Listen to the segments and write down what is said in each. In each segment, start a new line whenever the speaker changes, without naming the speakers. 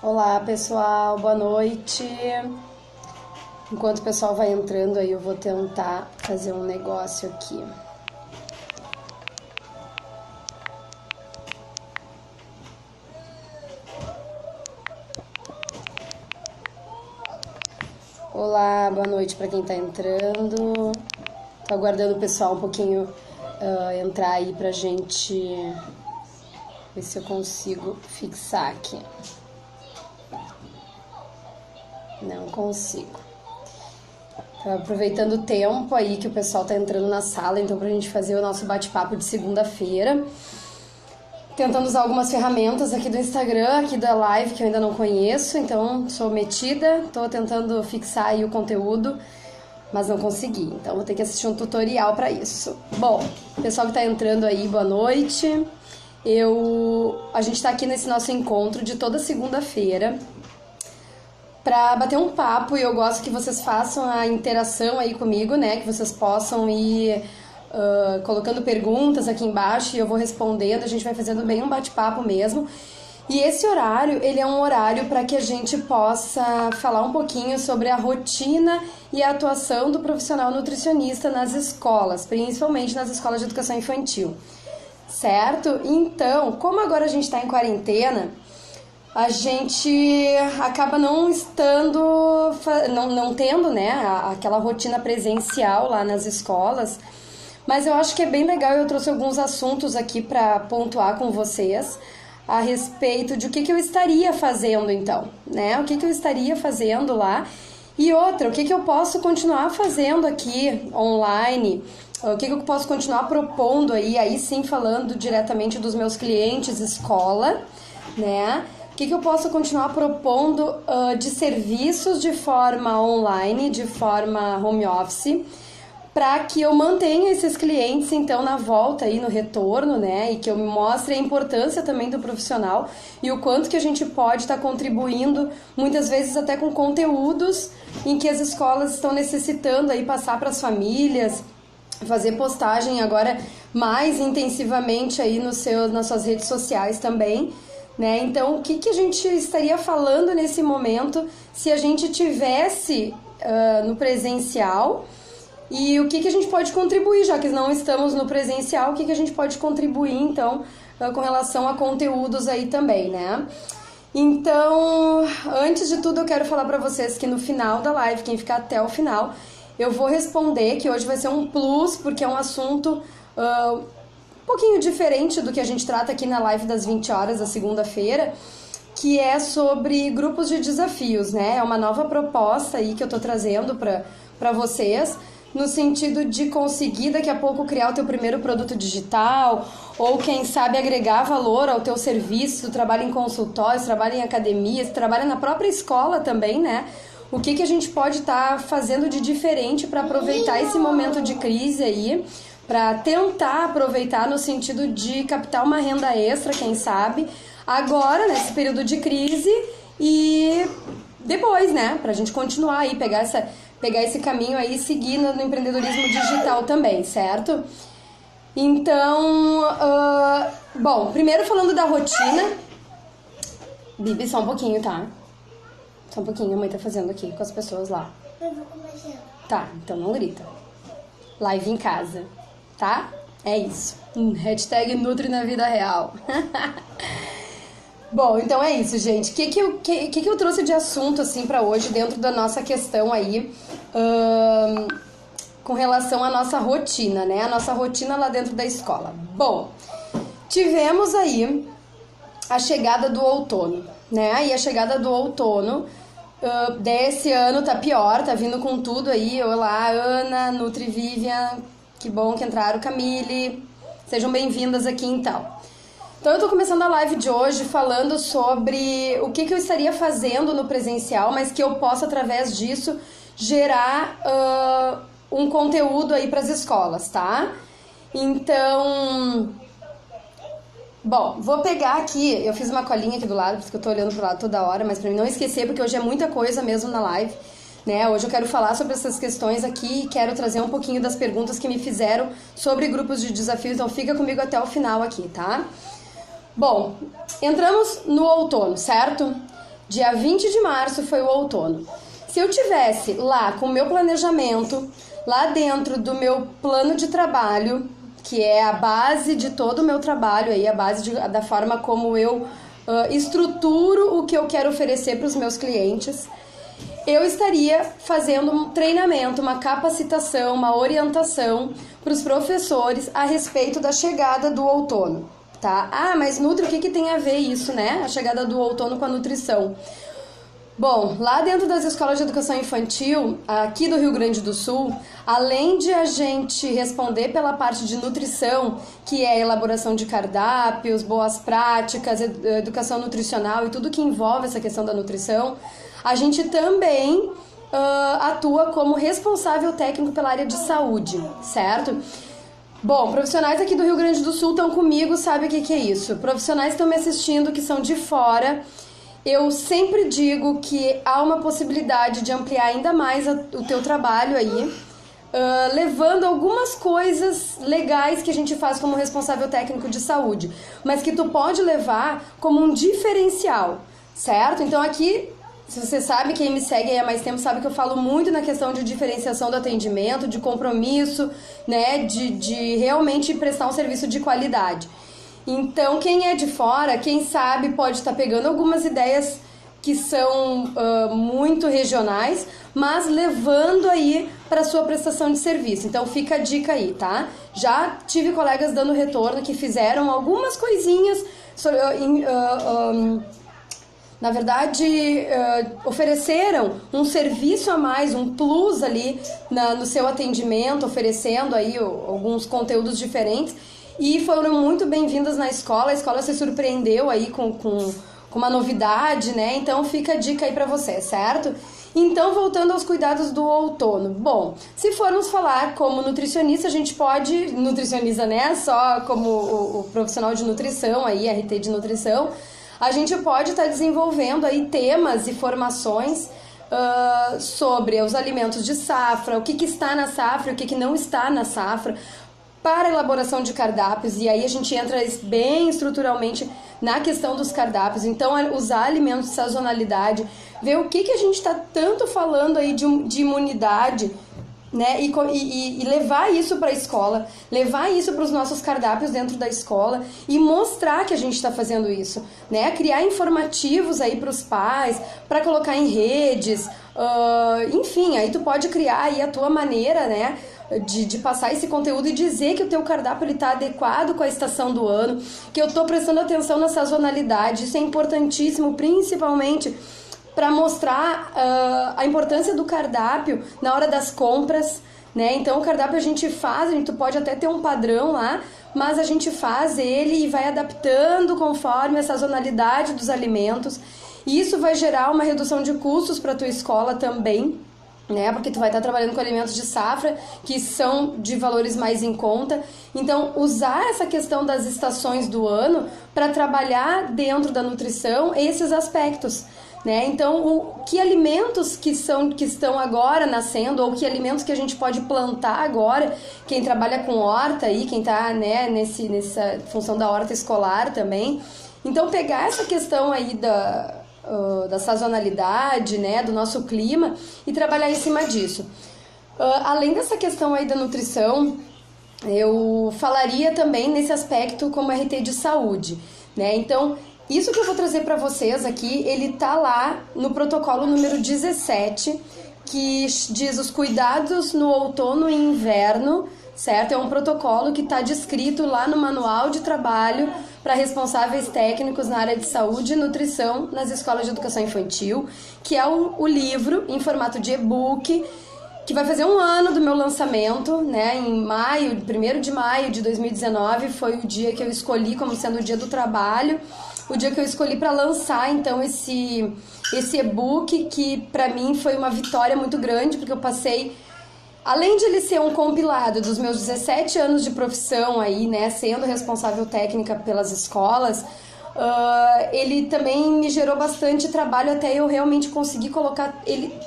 Olá pessoal, boa noite. Enquanto o pessoal vai entrando aí, eu vou tentar fazer um negócio aqui. Olá, boa noite para quem tá entrando. Tô aguardando o pessoal um pouquinho entrar aí pra gente ver se eu consigo fixar aqui. Não consigo. Tô aproveitando o tempo aí que o pessoal tá entrando na sala, então pra gente fazer o nosso bate-papo de segunda-feira. Tentando usar algumas ferramentas aqui do Instagram, aqui da live, que eu ainda não conheço, então sou metida, tô tentando fixar aí o conteúdo, mas não consegui, então vou ter que assistir um tutorial para isso. Bom, pessoal que tá entrando aí, boa noite. A gente tá aqui nesse nosso encontro de toda segunda-feira para bater um papo, e eu gosto que vocês façam a interação aí comigo, né? Que vocês possam ir colocando perguntas aqui embaixo e eu vou respondendo, a gente vai fazendo bem um bate-papo mesmo. E esse horário, ele é um horário para que a gente possa falar um pouquinho sobre a rotina e a atuação do profissional nutricionista nas escolas, principalmente nas escolas de educação infantil, certo? Então, como agora a gente está em quarentena, a gente acaba não tendo, né, aquela rotina presencial lá nas escolas, mas eu acho que é bem legal, eu trouxe alguns assuntos aqui para pontuar com vocês a respeito de o que eu estaria fazendo então, né, o que eu estaria fazendo lá, e outra, o que eu posso continuar fazendo aqui online, o que eu posso continuar propondo aí sim falando diretamente dos meus clientes escola, né, o que eu posso continuar propondo de serviços de forma online, de forma home office, para que eu mantenha esses clientes, então, na volta aí, no retorno, né, e que eu me mostre a importância também do profissional e o quanto que a gente pode estar contribuindo, muitas vezes até com conteúdos em que as escolas estão necessitando aí passar para as famílias, fazer postagem agora mais intensivamente aí nas suas redes sociais também, né? Então, o que a gente estaria falando nesse momento se a gente tivesse no presencial, e o que a gente pode contribuir, já que não estamos no presencial, o que a gente pode contribuir, então, com relação a conteúdos aí também, né? Então, antes de tudo, eu quero falar para vocês que no final da live, quem ficar até o final, eu vou responder, que hoje vai ser um plus, porque é um assunto um pouquinho diferente do que a gente trata aqui na live das 20 horas da segunda-feira, que é sobre grupos de desafios, né? É uma nova proposta aí que eu tô trazendo para vocês, no sentido de conseguir daqui a pouco criar o teu primeiro produto digital, ou quem sabe agregar valor ao teu serviço, tu trabalha em consultórios, trabalha em academias, trabalha na própria escola também, né? O que a gente pode estar fazendo de diferente para aproveitar esse momento de crise aí, para tentar aproveitar no sentido de captar uma renda extra, quem sabe, agora, nesse período de crise, e depois, né, pra gente continuar aí, pegar esse caminho aí e seguir no empreendedorismo digital também, certo? Então, bom, primeiro falando da rotina. Bibi, só um pouquinho, tá? Só um pouquinho, a mãe tá fazendo aqui com as pessoas lá.
Eu vou começar.
Tá, então não grita. Live em casa, tá? É isso. Hashtag Nutri na vida real. Bom, então é isso, gente. O que eu trouxe de assunto, assim, pra hoje, dentro da nossa questão aí, com relação à nossa rotina, né? A nossa rotina lá dentro da escola. Bom, tivemos aí a chegada do outono, né? E a chegada do outono desse ano tá pior, tá vindo com tudo aí. Olá, Ana, Nutri Vivian, que bom que entraram, Camille. Sejam bem-vindas aqui, então. Então eu tô começando a live de hoje falando sobre o que eu estaria fazendo no presencial, mas que eu possa, através disso, gerar um conteúdo aí pras escolas, tá? Então, bom, vou pegar aqui, eu fiz uma colinha aqui do lado, porque eu tô olhando pro lado toda hora, mas pra mim não esquecer, porque hoje é muita coisa mesmo na live, né? Hoje eu quero falar sobre essas questões aqui e quero trazer um pouquinho das perguntas que me fizeram sobre grupos de desafios, então fica comigo até o final aqui, tá? Bom, entramos no outono, certo? Dia 20 de março foi o outono. Se eu tivesse lá com o meu planejamento, lá dentro do meu plano de trabalho, que é a base de todo o meu trabalho, aí, a base da forma como eu estruturo o que eu quero oferecer para os meus clientes, eu estaria fazendo um treinamento, uma capacitação, uma orientação para os professores a respeito da chegada do outono, tá? Ah, mas Nutri, o que tem a ver isso, né? A chegada do outono com a nutrição. Bom, lá dentro das escolas de educação infantil, aqui do Rio Grande do Sul, além de a gente responder pela parte de nutrição, que é a elaboração de cardápios, boas práticas, educação nutricional e tudo que envolve essa questão da nutrição, a gente também atua como responsável técnico pela área de saúde, certo? Bom, profissionais aqui do Rio Grande do Sul estão comigo, sabem o que é isso. Profissionais estão me assistindo que são de fora. Eu sempre digo que há uma possibilidade de ampliar ainda mais o teu trabalho aí, levando algumas coisas legais que a gente faz como responsável técnico de saúde, mas que tu pode levar como um diferencial, certo? Então aqui, se você sabe, quem me segue aí há mais tempo sabe que eu falo muito na questão de diferenciação do atendimento, de compromisso, né, de realmente prestar um serviço de qualidade. Então, quem é de fora, quem sabe, pode estar pegando algumas ideias que são muito regionais, mas levando aí para sua prestação de serviço. Então, fica a dica aí, tá? Já tive colegas dando retorno que fizeram algumas coisinhas, na verdade, ofereceram um serviço a mais, um plus ali no seu atendimento, oferecendo aí alguns conteúdos diferentes. E foram muito bem-vindas na escola, a escola se surpreendeu aí com uma novidade, né? Então fica a dica aí pra você, certo? Então, voltando aos cuidados do outono. Bom, se formos falar como nutricionista, a gente pode, nutricionista, né? Só como o profissional de nutrição aí, RT de nutrição, a gente pode estar desenvolvendo aí temas e formações sobre os alimentos de safra, o que está na safra, o que não está na safra, para a elaboração de cardápios, e aí a gente entra bem estruturalmente na questão dos cardápios. Então, usar alimentos de sazonalidade, ver o que a gente está tanto falando aí de imunidade, né? E levar isso para a escola, levar isso para os nossos cardápios dentro da escola e mostrar que a gente está fazendo isso, né? Criar informativos aí para os pais, para colocar em redes, enfim, aí tu pode criar aí a tua maneira, né? De passar esse conteúdo e dizer que o teu cardápio está adequado com a estação do ano, que eu estou prestando atenção na sazonalidade. Isso é importantíssimo, principalmente para mostrar a importância do cardápio na hora das compras, né? Então o cardápio a gente faz, tu pode até ter um padrão lá, mas a gente faz ele e vai adaptando conforme a sazonalidade dos alimentos. E isso vai gerar uma redução de custos para a tua escola também, né? Porque tu vai estar trabalhando com alimentos de safra que são de valores mais em conta. Então, usar essa questão das estações do ano para trabalhar dentro da nutrição esses aspectos, né? Então, que alimentos que estão agora nascendo, ou que alimentos que a gente pode plantar agora, quem trabalha com horta aí, quem está, né, nessa função da horta escolar também. Então, pegar essa questão aí da sazonalidade, né, do nosso clima e trabalhar em cima disso. Além dessa questão aí da nutrição, eu falaria também nesse aspecto como RT de saúde, né? Então, isso que eu vou trazer para vocês aqui, ele tá lá no protocolo número 17, que diz os cuidados no outono e inverno, certo? É um protocolo que está descrito lá no manual de trabalho para responsáveis técnicos na área de saúde e nutrição nas escolas de educação infantil, que é o livro em formato de e-book, que vai fazer um ano do meu lançamento, né? Em maio, 1º de maio de 2019, foi o dia que eu escolhi como sendo o dia do trabalho, o dia que eu escolhi para lançar, então, esse e-book, que para mim foi uma vitória muito grande, porque eu passei, além de ele ser um compilado dos meus 17 anos de profissão aí, né, sendo responsável técnica pelas escolas, ele também me gerou bastante trabalho até eu realmente conseguir colocar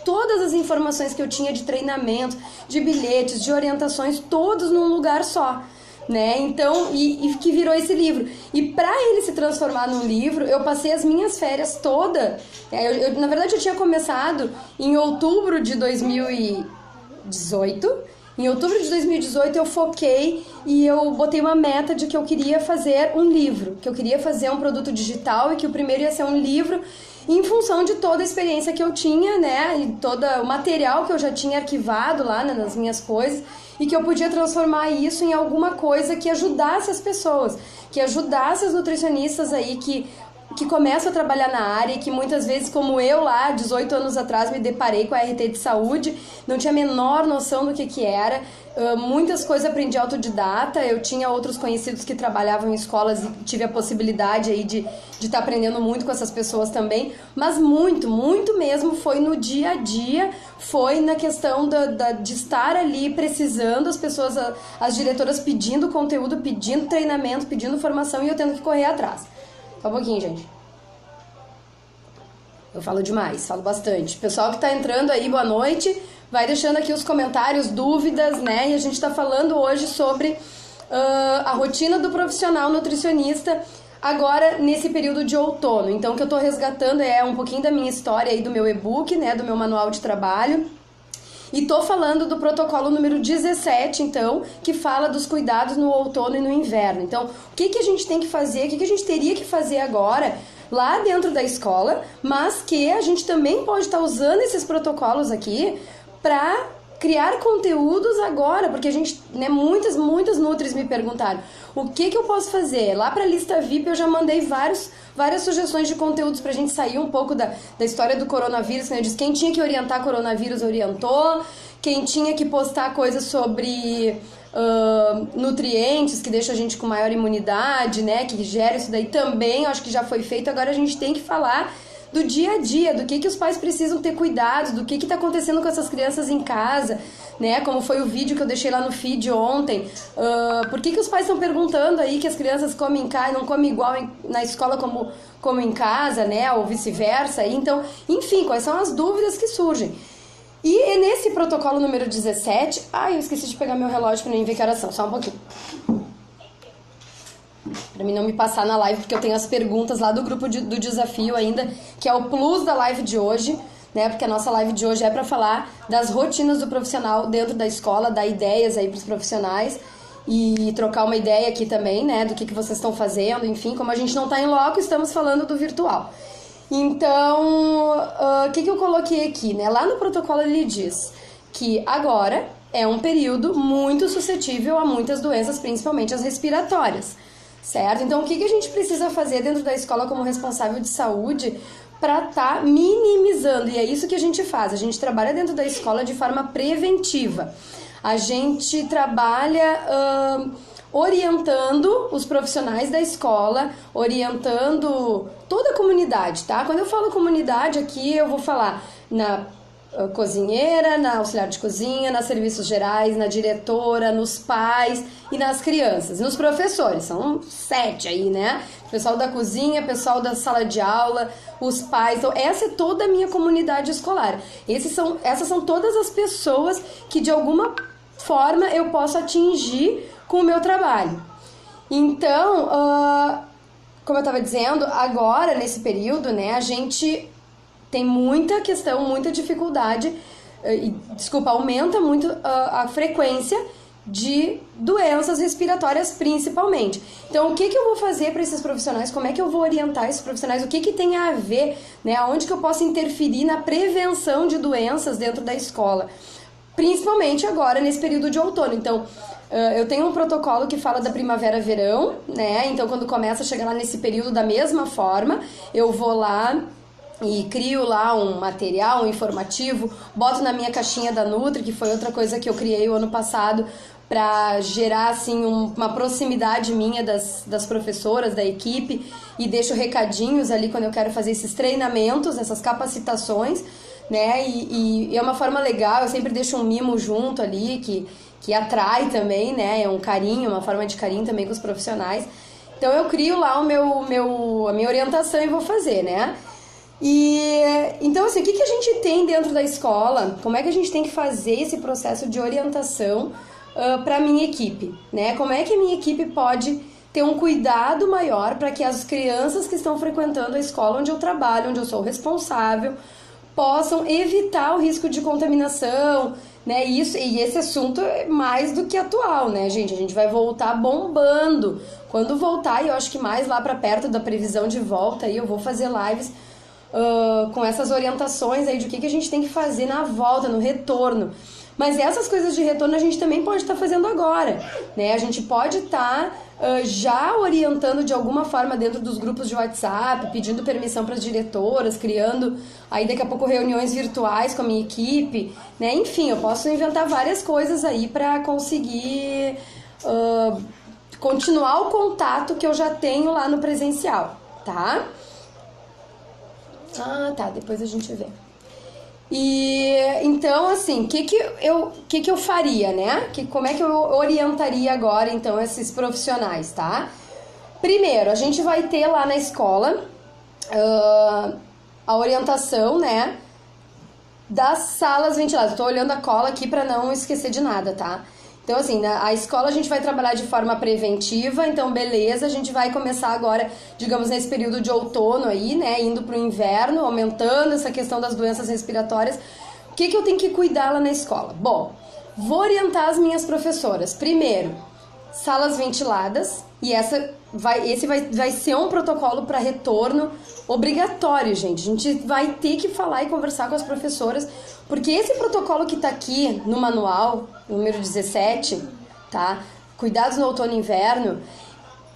todas as informações que eu tinha de treinamento, de bilhetes, de orientações, todos num lugar só, né? Então, e que virou esse livro. E para ele se transformar num livro, eu passei as minhas férias toda. Na verdade, eu tinha começado em outubro de 2018. Em outubro de 2018 eu foquei e eu botei uma meta de que eu queria fazer um livro, que eu queria fazer um produto digital e que o primeiro ia ser um livro em função de toda a experiência que eu tinha, né, e todo o material que eu já tinha arquivado lá, né, nas minhas coisas, e que eu podia transformar isso em alguma coisa que ajudasse as pessoas, que ajudasse as nutricionistas aí que começam a trabalhar na área e que muitas vezes, como eu lá, 18 anos atrás, me deparei com a RT de saúde, não tinha a menor noção do que era, muitas coisas aprendi autodidata, eu tinha outros conhecidos que trabalhavam em escolas e tive a possibilidade aí de estar aprendendo muito com essas pessoas também, mas muito, muito mesmo foi no dia a dia, foi na questão de estar ali precisando, as pessoas, as diretoras pedindo conteúdo, pedindo treinamento, pedindo formação e eu tendo que correr atrás. Só um pouquinho, gente. Eu falo demais, falo bastante. Pessoal que tá entrando aí, boa noite. Vai deixando aqui os comentários, dúvidas, né? E a gente tá falando hoje sobre a rotina do profissional nutricionista agora nesse período de outono. Então, o que eu tô resgatando é um pouquinho da minha história aí, do meu e-book, né? Do meu manual de trabalho. E tô falando do protocolo número 17, então, que fala dos cuidados no outono e no inverno. Então, o que a gente tem que fazer, o que a gente teria que fazer agora, lá dentro da escola, mas que a gente também pode estar usando esses protocolos aqui para criar conteúdos agora, porque a gente, né, muitas nutris me perguntaram, o que eu posso fazer? Lá para a lista VIP eu já mandei várias sugestões de conteúdos pra gente sair um pouco da história do coronavírus, né? Eu disse, quem tinha que orientar coronavírus orientou, quem tinha que postar coisas sobre nutrientes que deixam a gente com maior imunidade, né? Que gera isso daí também, eu acho que já foi feito, agora a gente tem que falar do dia a dia, do que os pais precisam ter cuidado, do que está acontecendo com essas crianças em casa, né? Como foi o vídeo que eu deixei lá no feed ontem. Por que os pais estão perguntando aí que as crianças comem em casa, não comem igual na escola como em casa, né? Ou vice-versa. Então, enfim, quais são as dúvidas que surgem? E nesse protocolo número 17... Ai, eu esqueci de pegar meu relógio para nem ver que horas são, só um pouquinho. Pra mim não me passar na live, porque eu tenho as perguntas lá do grupo do desafio ainda, que é o plus da live de hoje, né? Porque a nossa live de hoje é para falar das rotinas do profissional dentro da escola, dar ideias aí pros profissionais e trocar uma ideia aqui também, né? Do que vocês estão fazendo, enfim, como a gente não tá em loco, estamos falando do virtual. Então, o que eu coloquei aqui, né? Lá no protocolo ele diz que agora é um período muito suscetível a muitas doenças, principalmente as respiratórias. Certo? Então, o que a gente precisa fazer dentro da escola como responsável de saúde para estar minimizando? E é isso que a gente faz. A gente trabalha dentro da escola de forma preventiva. A gente trabalha orientando os profissionais da escola, orientando toda a comunidade, tá? Quando eu falo comunidade aqui, eu vou falar na cozinheira, na auxiliar de cozinha, nas serviços gerais, na diretora, nos pais e nas crianças, nos professores, são 7 aí, né? Pessoal da cozinha, pessoal da sala de aula, os pais, então essa é toda a minha comunidade escolar. Essas são todas as pessoas que de alguma forma eu posso atingir com o meu trabalho. Então, como eu estava dizendo, agora nesse período, né, a gente tem muita questão, muita dificuldade, aumenta muito a frequência de doenças respiratórias principalmente. Então, o que eu vou fazer para esses profissionais? Como é que eu vou orientar esses profissionais? O que tem a ver, né? Aonde que eu posso interferir na prevenção de doenças dentro da escola? Principalmente agora, nesse período de outono. Então, eu tenho um protocolo que fala da primavera-verão, né? Então, quando começa a chegar lá nesse período da mesma forma, eu vou lá e crio lá um material, um informativo, boto na minha caixinha da Nutri, que foi outra coisa que eu criei o ano passado para gerar assim uma proximidade minha das professoras, da equipe, e deixo recadinhos ali quando eu quero fazer esses treinamentos, essas capacitações, né? E é uma forma legal, eu sempre deixo um mimo junto ali que atrai também, né? É um carinho, uma forma de carinho também com os profissionais. Então eu crio lá a minha orientação e vou fazer, né? Então, assim, o que a gente tem dentro da escola? Como é que a gente tem que fazer esse processo de orientação para minha equipe, né? Como é que a minha equipe pode ter um cuidado maior para que as crianças que estão frequentando a escola onde eu trabalho, onde eu sou responsável, possam evitar o risco de contaminação, né? E esse assunto é mais do que atual, né, gente? A gente vai voltar bombando. Quando voltar, e eu acho que mais lá para perto da previsão de volta, aí eu vou fazer lives com essas orientações aí de o que a gente tem que fazer na volta, no retorno. Mas essas coisas de retorno a gente também pode estar fazendo agora, né? A gente pode estar já orientando de alguma forma dentro dos grupos de WhatsApp, pedindo permissão para as diretoras, criando aí daqui a pouco reuniões virtuais com a minha equipe, né? Enfim, eu posso inventar várias coisas aí para conseguir continuar o contato que eu já tenho lá no presencial, tá? Ah, tá, depois a gente vê. E então, assim, o que eu faria, né? Como é que eu orientaria agora, então, esses profissionais, tá? Primeiro, a gente vai ter lá na escola a orientação, né? Das salas ventiladas. Tô olhando a cola aqui para não esquecer de nada, tá? Então, assim, a escola a gente vai trabalhar de forma preventiva, então, beleza, a gente vai começar agora, digamos, nesse período de outono aí, né, indo pro inverno, aumentando essa questão das doenças respiratórias. O que eu tenho que cuidar lá na escola? Bom, vou orientar as minhas professoras. Primeiro, salas ventiladas, e esse vai ser um protocolo para retorno obrigatório, gente. A gente vai ter que falar e conversar com as professoras, porque esse protocolo que tá aqui no manual, número 17, tá? Cuidados no outono e inverno,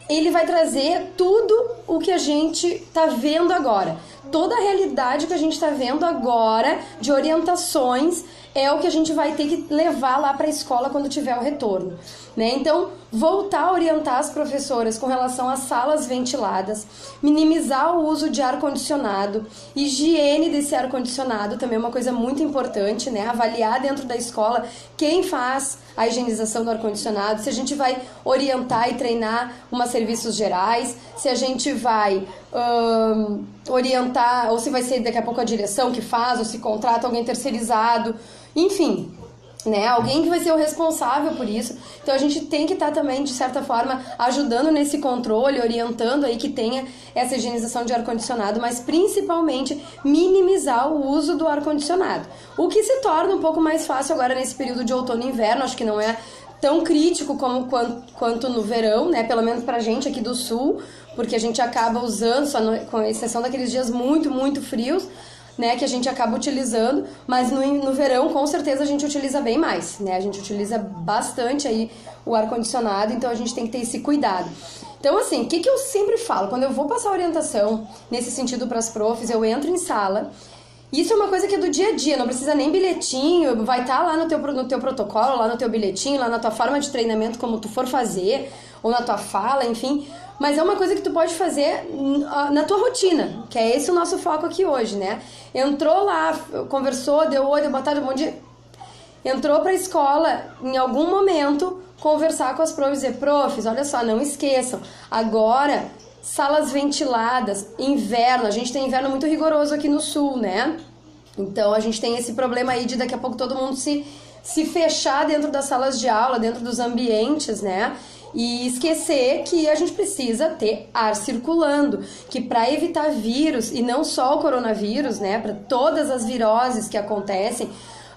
ele vai trazer tudo o que a gente tá vendo agora. Toda a realidade que a gente tá vendo agora de orientações é o que a gente vai ter que levar lá para a escola quando tiver o retorno, né? Então, voltar a orientar as professoras com relação às salas ventiladas, minimizar o uso de ar-condicionado, higiene desse ar-condicionado também é uma coisa muito importante, né? Avaliar dentro da escola quem faz a higienização do ar-condicionado, se a gente vai orientar e treinar umas serviços gerais, se a gente vai orientar, ou se vai ser daqui a pouco a direção que faz, ou se contrata alguém terceirizado, enfim, né? Alguém que vai ser o responsável por isso. Então a gente tem que estar também, de certa forma, ajudando nesse controle, orientando aí que tenha essa higienização de ar-condicionado, mas principalmente minimizar o uso do ar-condicionado. O que se torna um pouco mais fácil agora nesse período de outono e inverno, acho que não é tão crítico quanto no verão, né? Pelo menos pra gente aqui do sul, porque a gente acaba usando, só com exceção daqueles dias muito, muito frios, né, que a gente acaba utilizando, mas no verão com certeza a gente utiliza bem mais, né? A gente utiliza bastante aí o ar-condicionado, então a gente tem que ter esse cuidado. Então, assim, o que eu sempre falo? Quando eu vou passar orientação nesse sentido para as profs, eu entro em sala. Isso é uma coisa que é do dia a dia, não precisa nem bilhetinho, vai estar lá no teu protocolo, lá no teu bilhetinho, lá na tua forma de treinamento, como tu for fazer, ou na tua fala, enfim. Mas é uma coisa que tu pode fazer na tua rotina, que é esse o nosso foco aqui hoje, né? Entrou lá, conversou, deu oi, deu boa tarde, bom dia. Entrou pra escola, em algum momento, conversar com as profs e dizer, profs, olha só, não esqueçam, agora, salas ventiladas, inverno, a gente tem inverno muito rigoroso aqui no sul, né? Então a gente tem esse problema aí de daqui a pouco todo mundo se fechar dentro das salas de aula, dentro dos ambientes, né? E esquecer que a gente precisa ter ar circulando, que para evitar vírus, e não só o coronavírus, né, para todas as viroses que acontecem,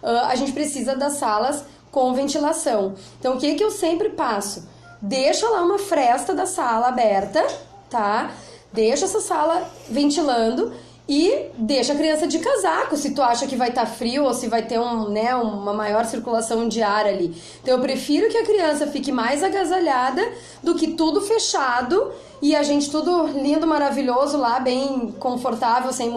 a gente precisa das salas com ventilação. Então, o que eu sempre passo? Deixa lá uma fresta da sala aberta, tá? Deixa essa sala ventilando e deixa a criança de casaco, se tu acha que vai estar frio ou se vai ter uma maior circulação de ar ali. Então eu prefiro que a criança fique mais agasalhada do que tudo fechado e a gente tudo lindo, maravilhoso lá, bem confortável, sem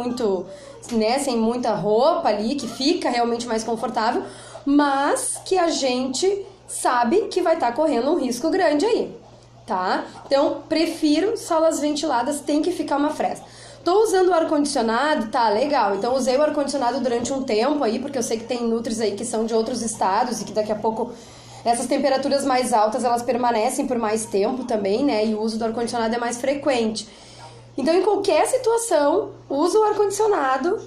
muita roupa ali, que fica realmente mais confortável, mas que a gente sabe que vai estar correndo um risco grande aí, tá? Então prefiro salas ventiladas, tem que ficar uma fresta. Tô usando o ar-condicionado, tá, legal. Então usei o ar-condicionado durante um tempo aí, porque eu sei que tem nutris aí que são de outros estados e que daqui a pouco essas temperaturas mais altas, elas permanecem por mais tempo também, né? E o uso do ar-condicionado é mais frequente. Então, em qualquer situação, usa o ar-condicionado.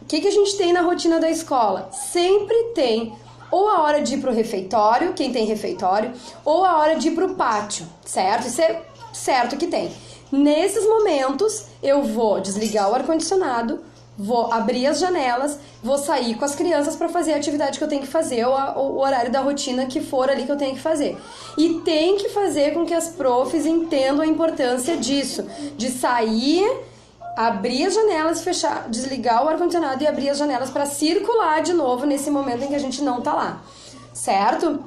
O que a gente tem na rotina da escola? Sempre tem ou a hora de ir pro refeitório, quem tem refeitório, ou a hora de ir pro pátio, certo? Isso é certo que tem. Nesses momentos, eu vou desligar o ar-condicionado, vou abrir as janelas, vou sair com as crianças para fazer a atividade que eu tenho que fazer, ou o horário da rotina que for ali que eu tenho que fazer. E tem que fazer com que as profs entendam a importância disso, de sair, abrir as janelas, fechar, desligar o ar-condicionado e abrir as janelas para circular de novo nesse momento em que a gente não tá lá, certo?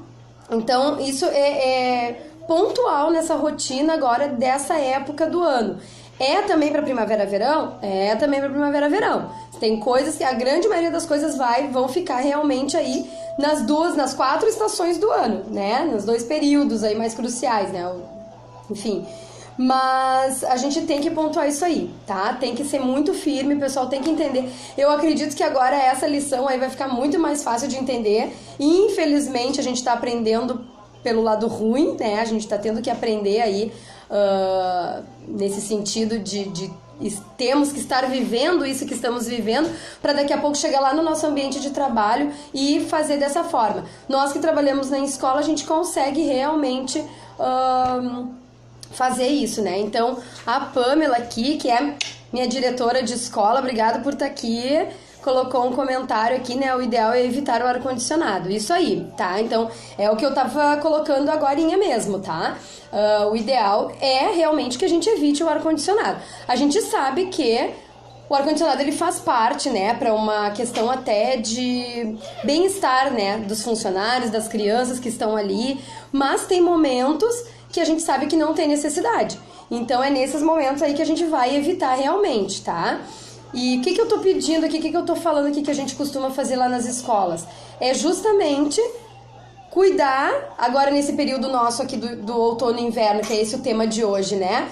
Então, isso é pontual nessa rotina agora dessa época do ano. É também para primavera-verão? É também para primavera-verão. Tem coisas que a grande maioria das coisas vão ficar realmente aí nas 4 estações do ano, né? Nos 2 períodos aí mais cruciais, né? Enfim. Mas a gente tem que pontuar isso aí, tá? Tem que ser muito firme, o pessoal tem que entender. Eu acredito que agora essa lição aí vai ficar muito mais fácil de entender. Infelizmente, a gente tá aprendendo pelo lado ruim, né? A gente tá tendo que aprender aí nesse sentido de temos que estar vivendo isso que estamos vivendo para daqui a pouco chegar lá no nosso ambiente de trabalho e fazer dessa forma. Nós que trabalhamos na escola, a gente consegue realmente fazer isso, né? Então, a Pamela aqui, que é minha diretora de escola, obrigada por estar aqui, colocou um comentário aqui, né? O ideal é evitar o ar-condicionado. Isso aí, tá? Então, é o que eu tava colocando agorinha mesmo, tá? O ideal é realmente que a gente evite o ar-condicionado. A gente sabe que o ar-condicionado ele faz parte, né, para uma questão até de bem-estar, né, dos funcionários, das crianças que estão ali, mas tem momentos que a gente sabe que não tem necessidade. Então, é nesses momentos aí que a gente vai evitar realmente, tá? E o que eu tô pedindo aqui, o que eu tô falando aqui que a gente costuma fazer lá nas escolas? É justamente cuidar, agora nesse período nosso aqui do outono e inverno, que é esse o tema de hoje, né?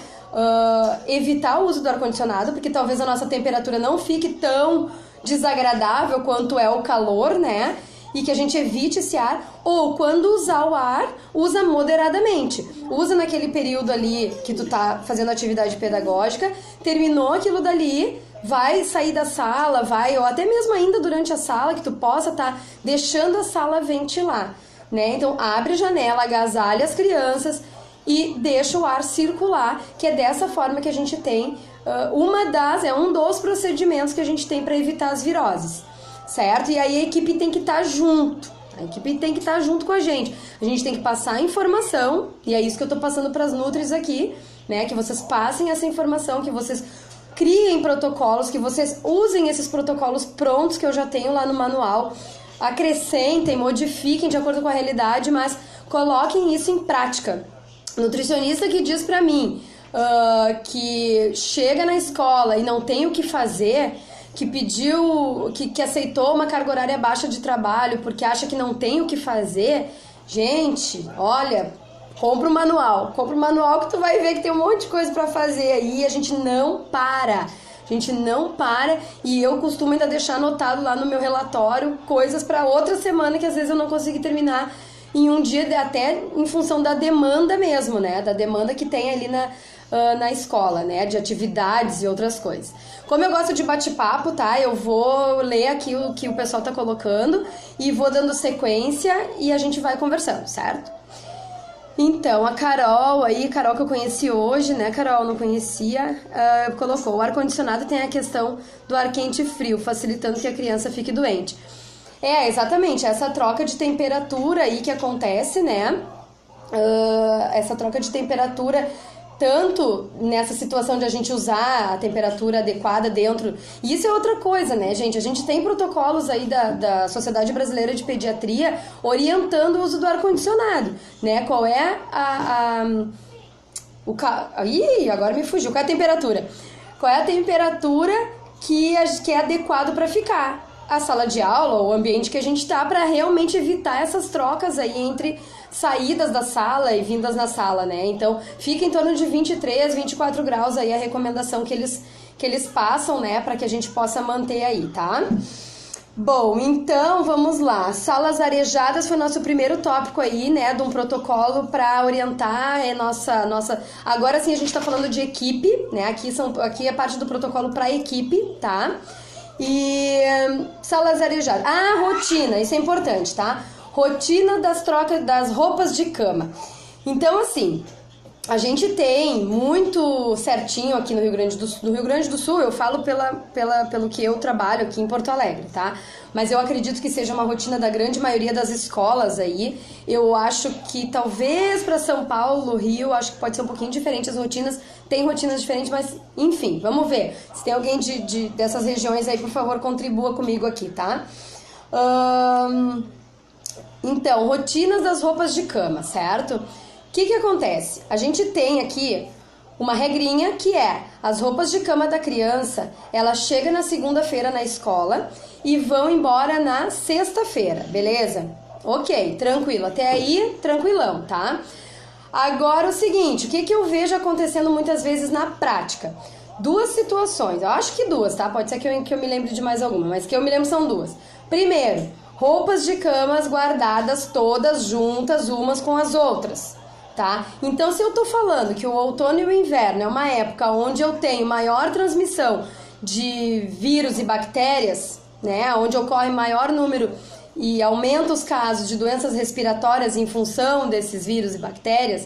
Evitar o uso do ar-condicionado, porque talvez a nossa temperatura não fique tão desagradável quanto é o calor, né? E que a gente evite esse ar, ou quando usar o ar, usa moderadamente. Usa naquele período ali que tu tá fazendo atividade pedagógica, terminou aquilo dali, vai sair da sala, ou até mesmo ainda durante a sala, que tu possa estar deixando a sala ventilar, né? Então, abre a janela, agasalha as crianças e deixa o ar circular, que é dessa forma que a gente tem, um dos procedimentos que a gente tem para evitar as viroses, certo? E aí a equipe tem que estar junto. A equipe tem que estar junto com a gente. A gente tem que passar a informação, e é isso que eu tô passando para as Nutris aqui, né? Que vocês passem essa informação, que vocês criem protocolos, que vocês usem esses protocolos prontos que eu já tenho lá no manual, acrescentem, modifiquem de acordo com a realidade, mas coloquem isso em prática. Nutricionista que diz pra mim que chega na escola e não tem o que fazer, que pediu, que aceitou uma carga horária baixa de trabalho porque acha que não tem o que fazer, gente, olha, compra o manual que tu vai ver que tem um monte de coisa pra fazer aí, a gente não para. E eu costumo ainda deixar anotado lá no meu relatório coisas para outra semana que às vezes eu não consigo terminar em um dia, até em função da demanda mesmo, né? Da demanda que tem ali na escola, né? De atividades e outras coisas. Como eu gosto de bate-papo, tá? Eu vou ler aqui o que o pessoal tá colocando e vou dando sequência e a gente vai conversando, certo? Então, a Carol que eu conheci hoje, né, Carol, não conhecia, colocou: o ar-condicionado tem a questão do ar quente e frio, facilitando que a criança fique doente. Exatamente, essa troca de temperatura aí que acontece, né, essa troca de temperatura, tanto nessa situação de a gente usar a temperatura adequada dentro. E isso é outra coisa, né, gente? A gente tem protocolos aí da Sociedade Brasileira de Pediatria orientando o uso do ar-condicionado, né? Qual é agora me fugiu. Qual é a temperatura? Qual é a temperatura que é adequado para ficar a sala de aula, o ambiente que a gente tá, para realmente evitar essas trocas aí entre saídas da sala e vindas na sala, né? Então, fica em torno de 23, 24 graus aí a recomendação que eles passam, né? Para que a gente possa manter aí, tá? Bom, então, vamos lá. Salas arejadas foi nosso primeiro tópico aí, né? De um protocolo para orientar nossa... Agora sim a gente tá falando de equipe, né? Aqui é parte do protocolo para equipe, tá? E salas arejadas. Rotina, isso é importante, tá? rotina das trocas das roupas de cama. Então, assim, a gente tem muito certinho aqui no Rio Grande do Sul, eu falo pelo que eu trabalho aqui em Porto Alegre, tá? Mas eu acredito que seja uma rotina da grande maioria das escolas aí. Eu acho que talvez para São Paulo, Rio, acho que pode ser um pouquinho diferente as rotinas. Tem rotinas diferentes, mas enfim, vamos ver. Se tem alguém dessas regiões aí, por favor, contribua comigo aqui, tá? Então, rotinas das roupas de cama, certo? O que acontece? A gente tem aqui uma regrinha que é as roupas de cama da criança, ela chega na segunda-feira na escola e vão embora na sexta-feira, beleza? Ok, tranquilo, até aí tranquilão, tá? Agora o seguinte, o que eu vejo acontecendo muitas vezes na prática? Duas situações, eu acho que duas, tá? Pode ser que eu me lembre de mais alguma, mas que eu me lembro são duas. Primeiro, roupas de camas guardadas todas juntas umas com as outras. Tá? Então, se eu tô falando que o outono e o inverno é uma época onde eu tenho maior transmissão de vírus e bactérias, né? Onde ocorre maior número e aumenta os casos de doenças respiratórias em função desses vírus e bactérias,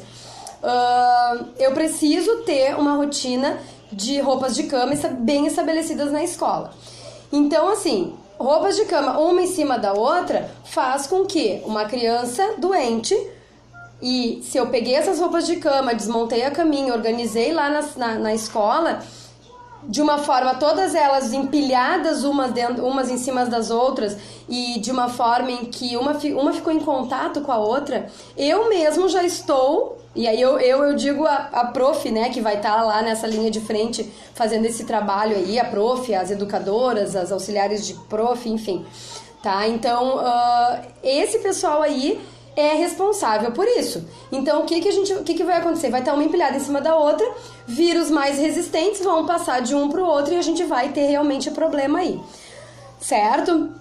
eu preciso ter uma rotina de roupas de cama bem estabelecidas na escola. Então, assim, roupas de cama uma em cima da outra faz com que uma criança doente... E se eu peguei essas roupas de cama, desmontei a caminha, organizei lá na escola, de uma forma, todas elas empilhadas umas em cima das outras, e de uma forma em que uma ficou em contato com a outra, eu mesmo já estou, e aí eu digo a prof, né, que vai estar lá nessa linha de frente fazendo esse trabalho aí, a prof, as educadoras, as auxiliares de prof, enfim, tá? Então, esse pessoal aí é responsável por isso. Então, o que vai acontecer? Vai estar uma empilhada em cima da outra, vírus mais resistentes vão passar de um para o outro e a gente vai ter realmente problema aí, certo?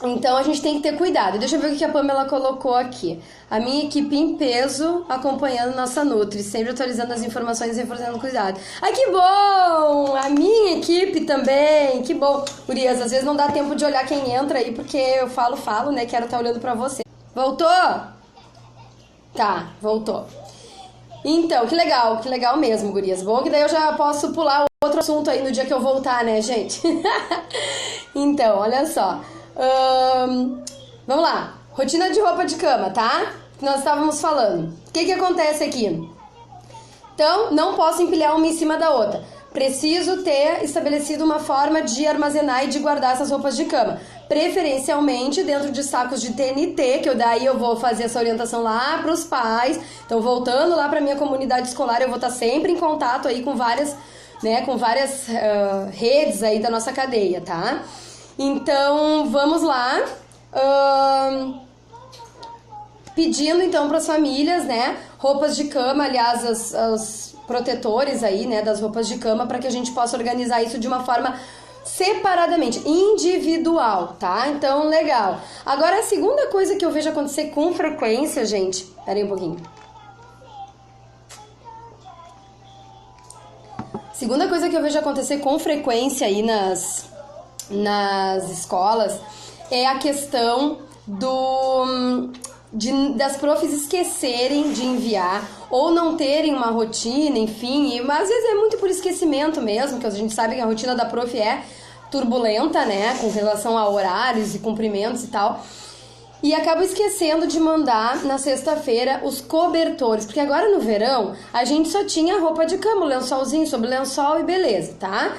Então, a gente tem que ter cuidado. Deixa eu ver o que a Pamela colocou aqui. A minha equipe em peso acompanhando nossa Nutri, sempre atualizando as informações e reforçando o cuidado. Ai, que bom! A minha equipe também, que bom. Gurias, às vezes não dá tempo de olhar quem entra aí, porque eu falo, né? Quero estar olhando pra você. Voltou? Tá, voltou. Então, que legal mesmo, gurias. Bom que daí eu já posso pular outro assunto aí no dia que eu voltar, né, gente? Então, olha só. Vamos lá. Rotina de roupa de cama, tá? Que nós estávamos falando. O que acontece aqui? Então, não posso empilhar uma em cima da outra. Preciso ter estabelecido uma forma de armazenar e de guardar essas roupas de cama. Preferencialmente dentro de sacos de TNT, que daí eu vou fazer essa orientação lá para os pais. Então, voltando lá para minha comunidade escolar, eu vou estar sempre em contato aí com várias, né, redes aí da nossa cadeia, tá? Então, vamos lá. Pedindo então para as famílias, né, roupas de cama, aliás, os protetores aí, né, das roupas de cama, para que a gente possa organizar isso de uma forma separadamente, individual, tá? Então, legal. Agora, a segunda coisa que eu vejo acontecer com frequência, gente... Pera aí um pouquinho. Segunda coisa que eu vejo acontecer com frequência aí nas escolas é a questão das profs esquecerem de enviar ou não terem uma rotina, enfim, mas às vezes é muito por esquecimento mesmo, que a gente sabe que a rotina da prof é turbulenta, né, com relação a horários e cumprimentos e tal, e acaba esquecendo de mandar na sexta-feira os cobertores, porque agora no verão a gente só tinha roupa de cama, lençolzinho sobre lençol e beleza, tá?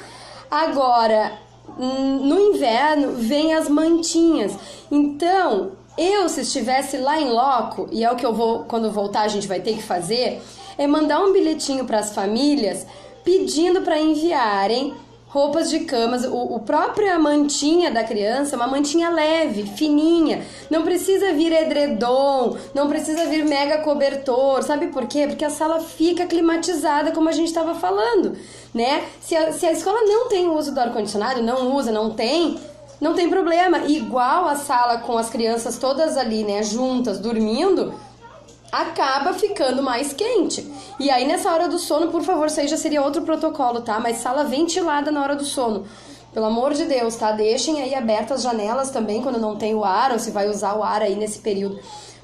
Agora, no inverno, vem as mantinhas, então... se estivesse lá em loco, e é o que eu vou, quando voltar a gente vai ter que fazer, é mandar um bilhetinho para as famílias pedindo para enviarem roupas de camas, o própria mantinha da criança, uma mantinha leve, fininha, não precisa vir edredom, não precisa vir mega cobertor, sabe por quê? Porque a sala fica climatizada, como a gente estava falando, né? Se a escola não tem o uso do ar-condicionado, não tem problema, igual a sala com as crianças todas ali, né, juntas, dormindo, acaba ficando mais quente. E aí, nessa hora do sono, por favor, isso aí já seria outro protocolo, tá? Mas sala ventilada na hora do sono. pelo amor de Deus, tá? Deixem aí abertas as janelas também quando não tem o ar, ou se vai usar o ar aí nesse período.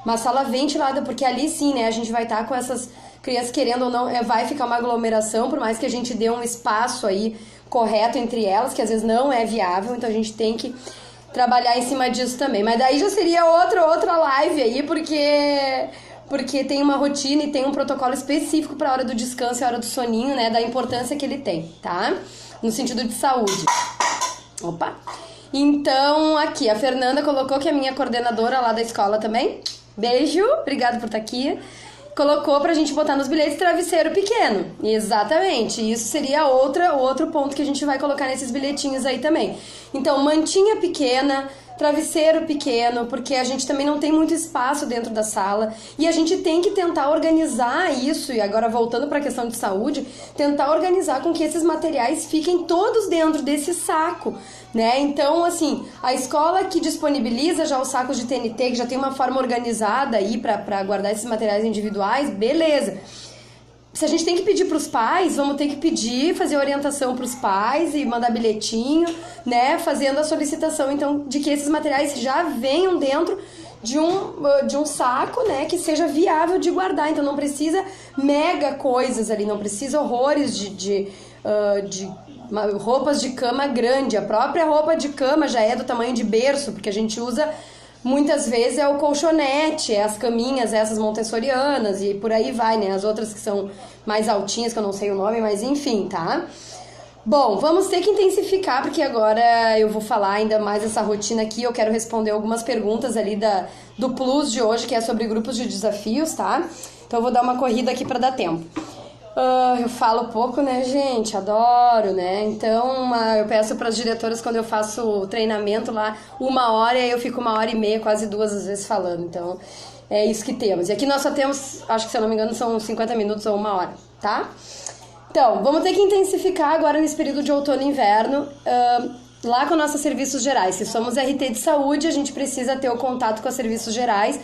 Uma sala ventilada, porque ali sim, né, a gente vai estar com essas crianças querendo ou não, vai ficar uma aglomeração, por mais que a gente dê um espaço aí correto entre elas, que às vezes não é viável, então a gente tem que trabalhar em cima disso também. Mas daí já seria outra live aí, porque tem uma rotina e tem um protocolo específico para a hora do descanso e a hora do soninho, né, da importância que ele tem, tá? No sentido de saúde. Opa! Então, aqui, a Fernanda colocou, que é a minha coordenadora lá da escola também. Beijo, obrigada por estar aqui. Colocou pra gente botar nos bilhetes travesseiro pequeno. Exatamente, isso seria outro ponto que a gente vai colocar nesses bilhetinhos aí também. Então, mantinha pequena, travesseiro pequeno, porque a gente também não tem muito espaço dentro da sala e a gente tem que tentar organizar isso, e agora voltando para a questão de saúde, tentar organizar com que esses materiais fiquem todos dentro desse saco, né? Então, assim, a escola que disponibiliza já os sacos de TNT, que já tem uma forma organizada aí para guardar esses materiais individuais, beleza. Se a gente tem que pedir para os pais, vamos ter que pedir, fazer orientação para os pais e mandar bilhetinho, né? Fazendo a solicitação, então, de que esses materiais já venham dentro de um saco, né? Que seja viável de guardar. Então, não precisa mega coisas ali, não precisa horrores de roupas de cama grande. A própria roupa de cama já é do tamanho de berço, porque a gente usa... Muitas vezes é o colchonete, é as caminhas, essas montessorianas e por aí vai, né? As outras que são mais altinhas, que eu não sei o nome, mas enfim, tá? Bom, vamos ter que intensificar, porque agora eu vou falar ainda mais essa rotina aqui. Eu quero responder algumas perguntas ali do Plus de hoje, que é sobre grupos de desafios, tá? Então eu vou dar uma corrida aqui para dar tempo. Eu falo pouco, né, gente? Adoro, né? Então, eu peço para as diretoras, quando eu faço treinamento lá, 1 hora, e eu fico 1h30, quase 2 às vezes falando. Então, é isso que temos. E aqui nós só temos, acho que se eu não me engano, são 50 minutos ou 1 hora, tá? Então, vamos ter que intensificar agora nesse período de outono e inverno, lá com nossos serviços gerais. Se somos RT de saúde, a gente precisa ter o contato com os serviços gerais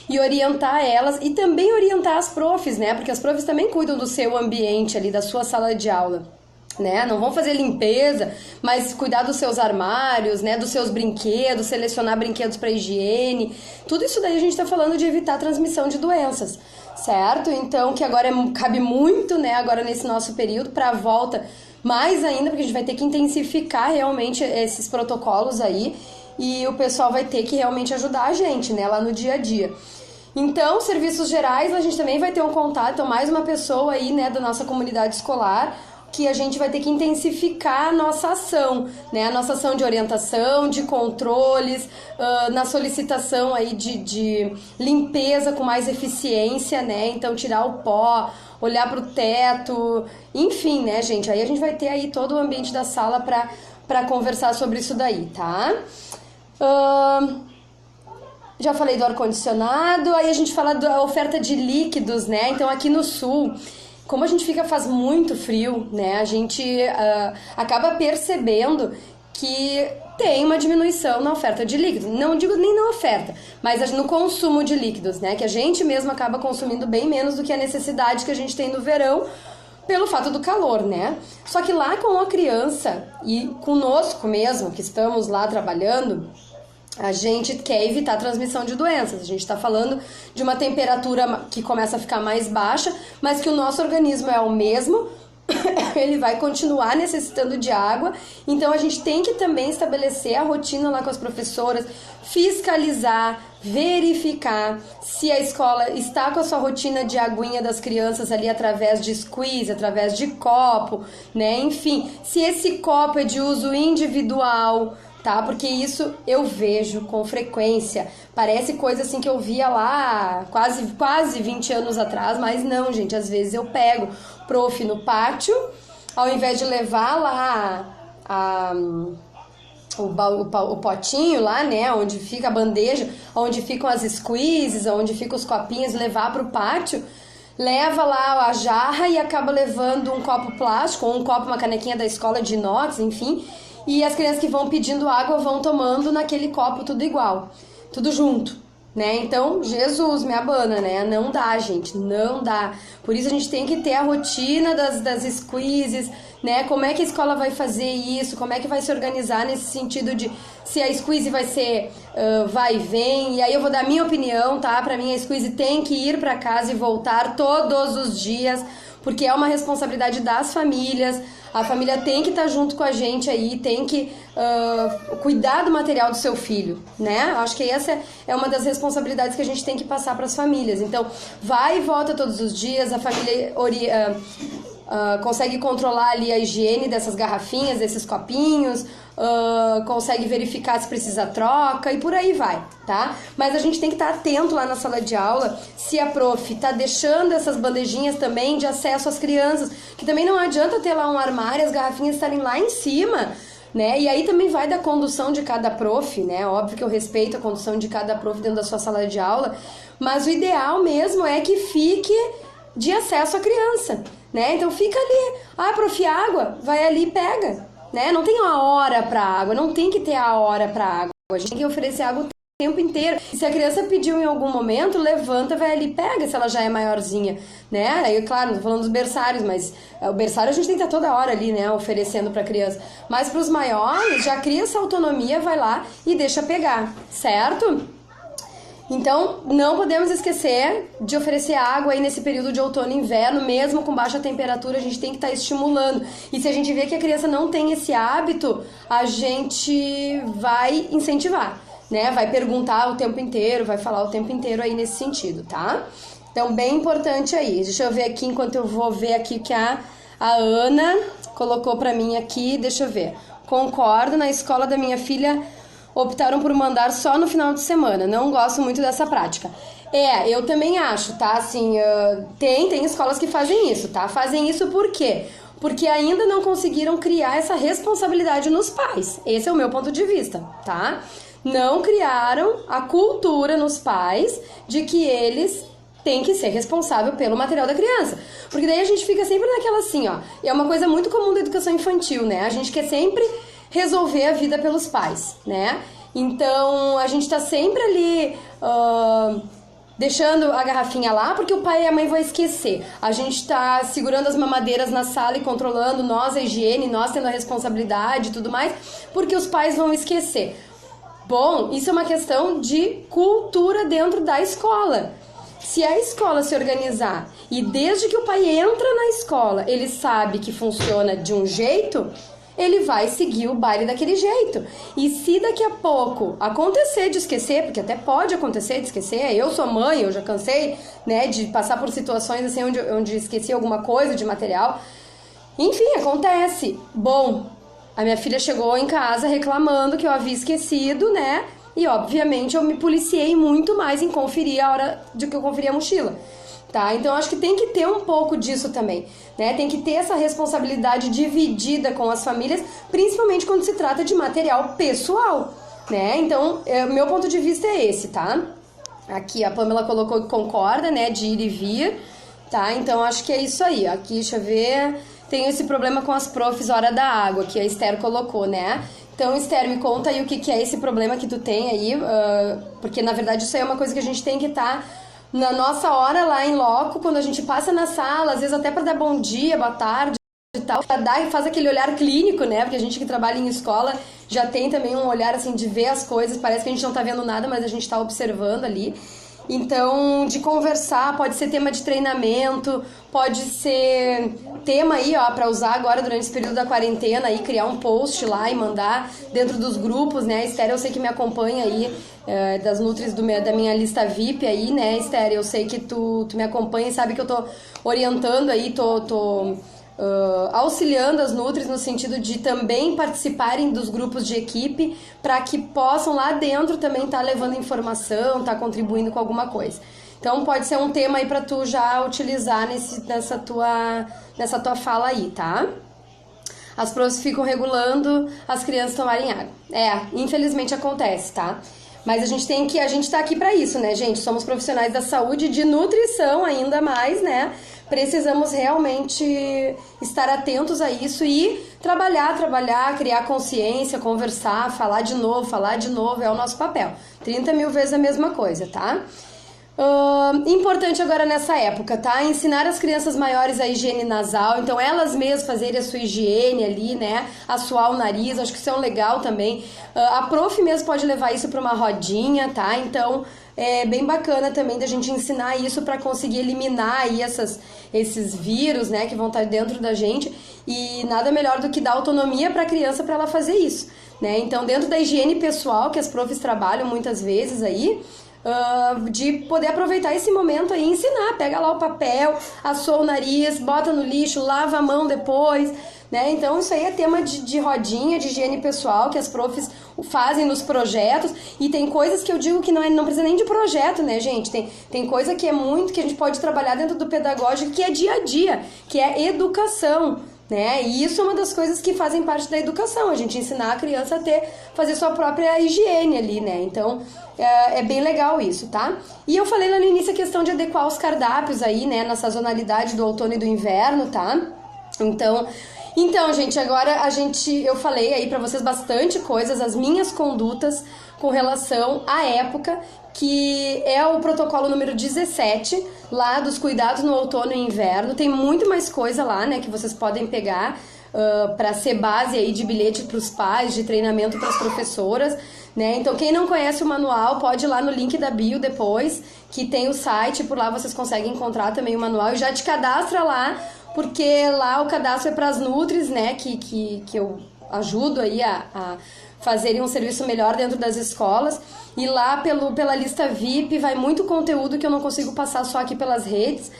e orientar elas, e também orientar as profs, né? Porque as profs também cuidam do seu ambiente ali, da sua sala de aula, né? Não vão fazer limpeza, mas cuidar dos seus armários, né? Dos seus brinquedos, selecionar brinquedos para higiene. Tudo isso daí a gente tá falando de evitar a transmissão de doenças, certo? Então, que agora cabe muito, né? Agora nesse nosso período, para a volta mais ainda, porque a gente vai ter que intensificar realmente esses protocolos aí, e o pessoal vai ter que realmente ajudar a gente, né? Lá no dia a dia. Então, serviços gerais, a gente também vai ter um contato, então mais uma pessoa aí, né, da nossa comunidade escolar, que a gente vai ter que intensificar a nossa ação, né, a nossa ação de orientação, de controles, na solicitação aí de limpeza com mais eficiência, né, então tirar o pó, olhar para o teto, enfim, né, gente, aí a gente vai ter aí todo o ambiente da sala para conversar sobre isso daí, tá? Já falei do ar-condicionado, aí a gente fala da oferta de líquidos, né? Então aqui no sul, como a gente faz muito frio, né? A gente acaba percebendo que tem uma diminuição na oferta de líquidos. Não digo nem na oferta, mas no consumo de líquidos, né? Que a gente mesmo acaba consumindo bem menos do que a necessidade que a gente tem no verão, pelo fato do calor, né? Só que lá com a criança e conosco mesmo, que estamos lá trabalhando, a gente quer evitar a transmissão de doenças. A gente está falando de uma temperatura que começa a ficar mais baixa, mas que o nosso organismo é o mesmo, ele vai continuar necessitando de água. Então a gente tem que também estabelecer a rotina lá com as professoras, fiscalizar, verificar se a escola está com a sua rotina de aguinha das crianças ali através de squeeze, através de copo, né? Enfim, se esse copo é de uso individual, tá? Porque isso eu vejo com frequência. Parece coisa assim que eu via lá quase 20 anos atrás, mas não, gente. Às vezes eu pego prof no pátio, ao invés de levar lá o potinho lá, né? Onde fica a bandeja, onde ficam as squeezes, onde ficam os copinhos, levar pro pátio, leva lá a jarra e acaba levando um copo plástico, ou um copo, uma canequinha da escola de inox, enfim. E as crianças que vão pedindo água vão tomando naquele copo tudo igual, tudo junto, né? Então, Jesus me abana, né? Não dá, gente, não dá. Por isso a gente tem que ter a rotina das squeezes, né? Como é que a escola vai fazer isso? Como é que vai se organizar nesse sentido de se a squeeze vai ser vai e vem? E aí eu vou dar a minha opinião, tá? Pra mim a squeeze tem que ir pra casa e voltar todos os dias, porque é uma responsabilidade das famílias. A família tem que estar junto com a gente aí, tem que cuidar do material do seu filho, né? Acho que essa é uma das responsabilidades que a gente tem que passar para as famílias. Então, vai e volta todos os dias, a família consegue controlar ali a higiene dessas garrafinhas, desses copinhos, consegue verificar se precisa troca e por aí vai, tá? Mas a gente tem que estar atento lá na sala de aula se a prof tá deixando essas bandejinhas também de acesso às crianças, que também não adianta ter lá um armário e as garrafinhas estarem lá em cima, né? E aí também vai da condução de cada prof, né? Óbvio que eu respeito a condução de cada prof dentro da sua sala de aula, mas o ideal mesmo é que fique de acesso à criança, né? Então fica ali, prof, água, vai ali e pega, né? Não tem uma hora para água, não tem que ter a hora para água. A gente tem que oferecer água o tempo inteiro. E se a criança pediu em algum momento, levanta, vai ali e pega, se ela já é maiorzinha, né? Aí, claro, não tô falando dos berçários, mas o berçário a gente tem que estar toda hora ali, né, oferecendo para criança. Mas para os maiores, já cria essa autonomia, vai lá e deixa pegar, certo? Então, não podemos esquecer de oferecer água aí nesse período de outono e inverno, mesmo com baixa temperatura, a gente tem que estar estimulando. E se a gente vê que a criança não tem esse hábito, a gente vai incentivar, né? Vai perguntar o tempo inteiro, vai falar o tempo inteiro aí nesse sentido, tá? Então, bem importante aí. Deixa eu ver aqui, enquanto eu vou ver aqui que a Ana colocou pra mim aqui, deixa eu ver. Concordo, na escola da minha filha optaram por mandar só no final de semana. Não gosto muito dessa prática. Eu também acho, tá? Assim, tem escolas que fazem isso, tá? Fazem isso por quê? Porque ainda não conseguiram criar essa responsabilidade nos pais. Esse é o meu ponto de vista, tá? Não criaram a cultura nos pais de que eles têm que ser responsável pelo material da criança. Porque daí a gente fica sempre naquela assim, ó. É uma coisa muito comum da educação infantil, né? A gente quer sempre resolver a vida pelos pais, né? Então, a gente tá sempre ali deixando a garrafinha lá porque o pai e a mãe vão esquecer. A gente tá segurando as mamadeiras na sala e controlando nós a higiene, nós tendo a responsabilidade e tudo mais, porque os pais vão esquecer. Bom, isso é uma questão de cultura dentro da escola. Se a escola se organizar e desde que o pai entra na escola, ele sabe que funciona de um jeito, ele vai seguir o baile daquele jeito. E se daqui a pouco acontecer de esquecer, porque até pode acontecer de esquecer, eu sou mãe, eu já cansei, né, de passar por situações assim onde esqueci alguma coisa de material. Enfim, acontece. Bom, a minha filha chegou em casa reclamando que eu havia esquecido, né? E obviamente eu me policiei muito mais em conferir a hora de que eu conferi a mochila. Tá? Então acho que tem que ter um pouco disso também, né? Tem que ter essa responsabilidade dividida com as famílias, principalmente quando se trata de material pessoal, né? Então, meu ponto de vista é esse, tá? Aqui a Pamela colocou que concorda, né, de ir e vir, tá? Então acho que é isso aí. Aqui, deixa eu ver, tem esse problema com as profs hora da água, que a Esther colocou, né? Então, Esther, me conta aí o que é esse problema que tu tem aí, porque na verdade isso aí é uma coisa que a gente tem que estar na nossa hora lá em loco, quando a gente passa na sala, às vezes até para dar bom dia, boa tarde e tal, pra dar e faz aquele olhar clínico, né? Porque a gente que trabalha em escola já tem também um olhar assim de ver as coisas, parece que a gente não tá vendo nada, mas a gente tá observando ali. Então, de conversar, pode ser tema de treinamento, pode ser tema aí, ó, para usar agora durante esse período da quarentena, aí criar um post lá e mandar dentro dos grupos, né? Esther, eu sei que me acompanha aí, das Nutris da minha lista VIP aí, né, Esther? Eu sei que tu me acompanha e sabe que eu tô orientando aí, tô auxiliando as Nutris no sentido de também participarem dos grupos de equipe para que possam lá dentro também estar levando informação, estar contribuindo com alguma coisa. Então pode ser um tema aí para tu já utilizar nessa tua fala aí, tá? As profs ficam regulando as crianças tomarem água. Infelizmente acontece, tá? Mas a gente tá aqui para isso, né, gente? Somos profissionais da saúde, de nutrição ainda mais, né? precisamos realmente estar atentos a isso e trabalhar, criar consciência, conversar, falar de novo, é o nosso papel. 30 mil vezes a mesma coisa, tá? Importante agora nessa época, tá? Ensinar as crianças maiores a higiene nasal, então elas mesmas fazerem a sua higiene ali, né? Assoar o nariz, acho que isso é um legal também. A prof mesmo pode levar isso para uma rodinha, tá? Então é bem bacana também da gente ensinar isso para conseguir eliminar aí esses vírus, né? Que vão estar dentro da gente, e nada melhor do que dar autonomia para a criança para ela fazer isso, né? Então dentro da higiene pessoal que as profs trabalham muitas vezes aí, de poder aproveitar esse momento aí e ensinar, pega lá o papel, assou o nariz, bota no lixo, lava a mão depois, né? Então isso aí é tema de rodinha, de higiene pessoal que as profs fazem nos projetos, e tem coisas que eu digo que não precisa nem de projeto, né, gente? Tem coisa que é muito que a gente pode trabalhar dentro do pedagógico, que é dia a dia, que é educação, né? E isso é uma das coisas que fazem parte da educação, a gente ensinar a criança a fazer sua própria higiene ali, né? Então é bem legal isso, tá? E eu falei lá no início a questão de adequar os cardápios aí, né, na sazonalidade do outono e do inverno, tá? Então, gente, agora eu falei aí pra vocês bastante coisas, as minhas condutas com relação à época, que é o protocolo número 17, lá dos cuidados no outono e inverno. Tem muito mais coisa lá, né, que vocês podem pegar para ser base aí de bilhete para os pais, de treinamento para as professoras, né? Então, quem não conhece o manual, pode ir lá no link da bio depois, que tem o site, por lá vocês conseguem encontrar também o manual, e já te cadastra lá, porque lá o cadastro é para as nutris, né, que eu ajudo aí a fazerem um serviço melhor dentro das escolas, e lá pela lista VIP vai muito conteúdo que eu não consigo passar só aqui pelas redes,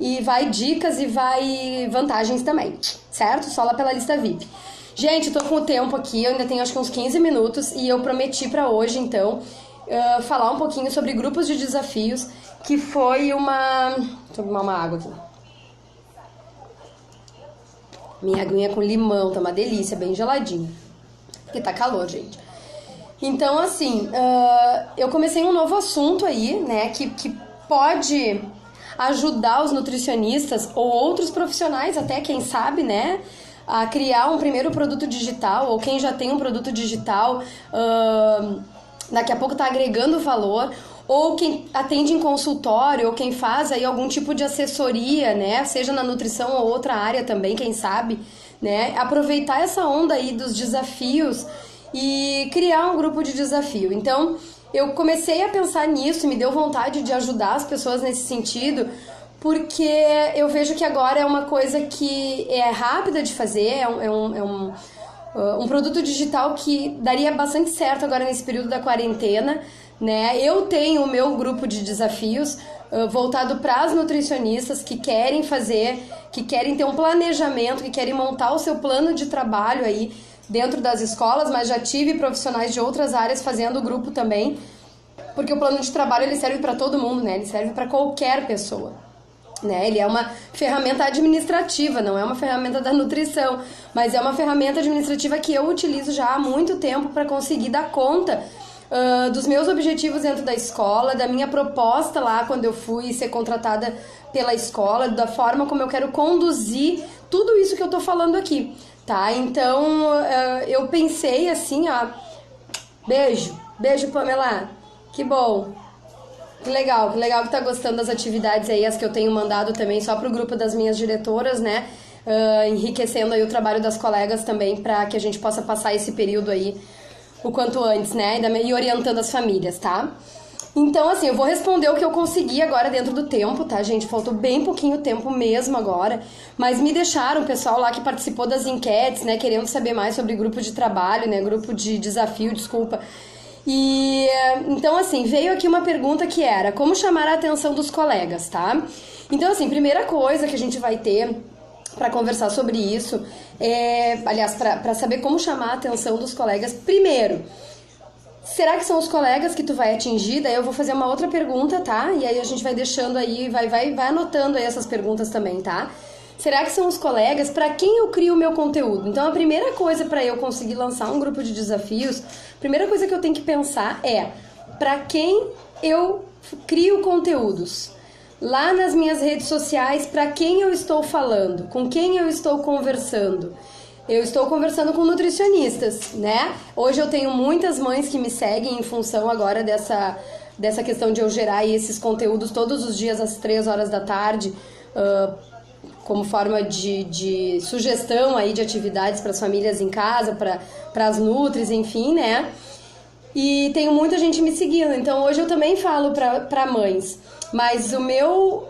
e vai dicas e vai vantagens também, certo? Só lá pela lista VIP. Gente, eu tô com o tempo aqui, eu ainda tenho acho que uns 15 minutos, e eu prometi pra hoje, então, falar um pouquinho sobre grupos de desafios, que foi uma... Deixa eu tomar uma água aqui. Minha aguinha com limão, tá uma delícia, bem geladinha. Porque tá calor, gente. Então, assim, eu comecei um novo assunto aí, né, que pode ajudar os nutricionistas ou outros profissionais até, quem sabe, né, a criar um primeiro produto digital, ou quem já tem um produto digital, daqui a pouco tá agregando valor, ou quem atende em consultório, ou quem faz aí algum tipo de assessoria, né, seja na nutrição ou outra área também, quem sabe, né, aproveitar essa onda aí dos desafios e criar um grupo de desafio. Então, eu comecei a pensar nisso, me deu vontade de ajudar as pessoas nesse sentido, porque eu vejo que agora é uma coisa que é rápida de fazer, é um produto digital que daria bastante certo agora nesse período da quarentena, né? Eu tenho o meu grupo de desafios voltado para as nutricionistas que querem fazer, que querem ter um planejamento, que querem montar o seu plano de trabalho aí dentro das escolas, mas já tive profissionais de outras áreas fazendo o grupo também, porque o plano de trabalho ele serve para todo mundo, né? Ele serve para qualquer pessoa, né? Ele é uma ferramenta administrativa, não é uma ferramenta da nutrição, mas é uma ferramenta administrativa que eu utilizo já há muito tempo para conseguir dar conta dos meus objetivos dentro da escola, da minha proposta lá quando eu fui ser contratada pela escola, da forma como eu quero conduzir tudo isso que eu tô falando aqui, tá? Então, eu pensei assim, ó, beijo, Pamela, que bom, que legal que tá gostando das atividades aí, as que eu tenho mandado também só pro grupo das minhas diretoras, né? Enriquecendo aí o trabalho das colegas também, para que a gente possa passar esse período aí o quanto antes, né? E orientando as famílias, tá? Então, assim, eu vou responder o que eu consegui agora dentro do tempo, tá, gente? Faltou bem pouquinho tempo mesmo agora, mas me deixaram, o pessoal lá que participou das enquetes, né, querendo saber mais sobre grupo de trabalho, né, grupo de desafio, desculpa. E, então, assim, veio aqui uma pergunta que era como chamar a atenção dos colegas, tá? Então, assim, primeira coisa que a gente vai ter para conversar sobre isso, aliás, para saber como chamar a atenção dos colegas, primeiro, será que são os colegas que tu vai atingir? Daí eu vou fazer uma outra pergunta, tá? E aí a gente vai deixando aí, vai anotando aí essas perguntas também, tá? Será que são os colegas para quem eu crio o meu conteúdo? Então, a primeira coisa para eu conseguir lançar um grupo de desafios, a primeira coisa que eu tenho que pensar é para quem eu crio conteúdos. lá nas minhas redes sociais para quem eu estou falando, com quem eu estou conversando. Eu estou conversando com nutricionistas, né? Hoje eu tenho muitas mães que me seguem em função agora dessa questão de eu gerar esses conteúdos todos os dias às 3 horas da tarde, como forma de sugestão aí de atividades para as famílias em casa, para as nutris, enfim, né? E tenho muita gente me seguindo, então hoje eu também falo para mães. Mas o meu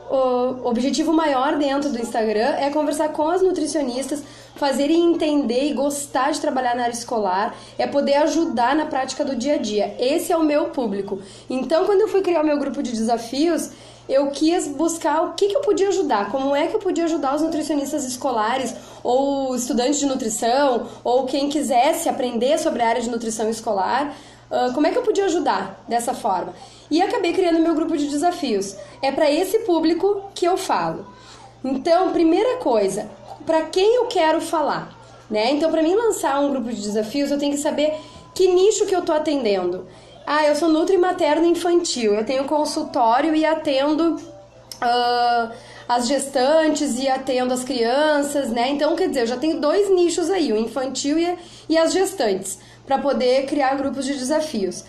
objetivo maior dentro do Instagram é conversar com as nutricionistas, fazerem entender e gostar de trabalhar na área escolar, é poder ajudar na prática do dia a dia. Esse é o meu público. Então, quando eu fui criar o meu grupo de desafios, eu quis buscar o que eu podia ajudar, como é que eu podia ajudar os nutricionistas escolares, ou estudantes de nutrição, ou quem quisesse aprender sobre a área de nutrição escolar. Como é que eu podia ajudar dessa forma? E acabei criando meu grupo de desafios. É para esse público que eu falo. Então, primeira coisa, para quem eu quero falar, né? Então, para mim lançar um grupo de desafios, eu tenho que saber que nicho que eu tô atendendo. Eu sou nutri materno infantil, eu tenho consultório e atendo as gestantes e atendo as crianças, né? Então, quer dizer, eu já tenho 2 nichos aí, o infantil e as gestantes, para poder criar grupos de desafios.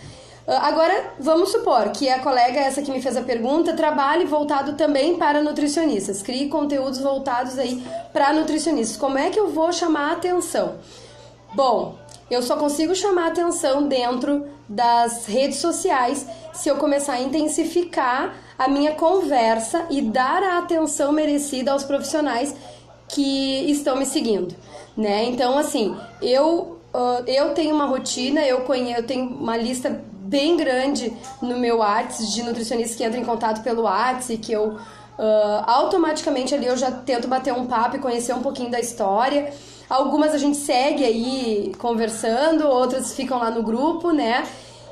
Agora, vamos supor que a colega, essa que me fez a pergunta, trabalhe voltado também para nutricionistas, crie conteúdos voltados aí para nutricionistas. Como é que eu vou chamar a atenção? Bom, eu só consigo chamar a atenção dentro das redes sociais se eu começar a intensificar a minha conversa e dar a atenção merecida aos profissionais que estão me seguindo, né? Então, assim, eu tenho uma rotina, eu tenho uma lista bem grande no meu WhatsApp de nutricionistas que entram em contato pelo WhatsApp, que eu automaticamente ali eu já tento bater um papo e conhecer um pouquinho da história. Algumas a gente segue aí conversando, outras ficam lá no grupo, né?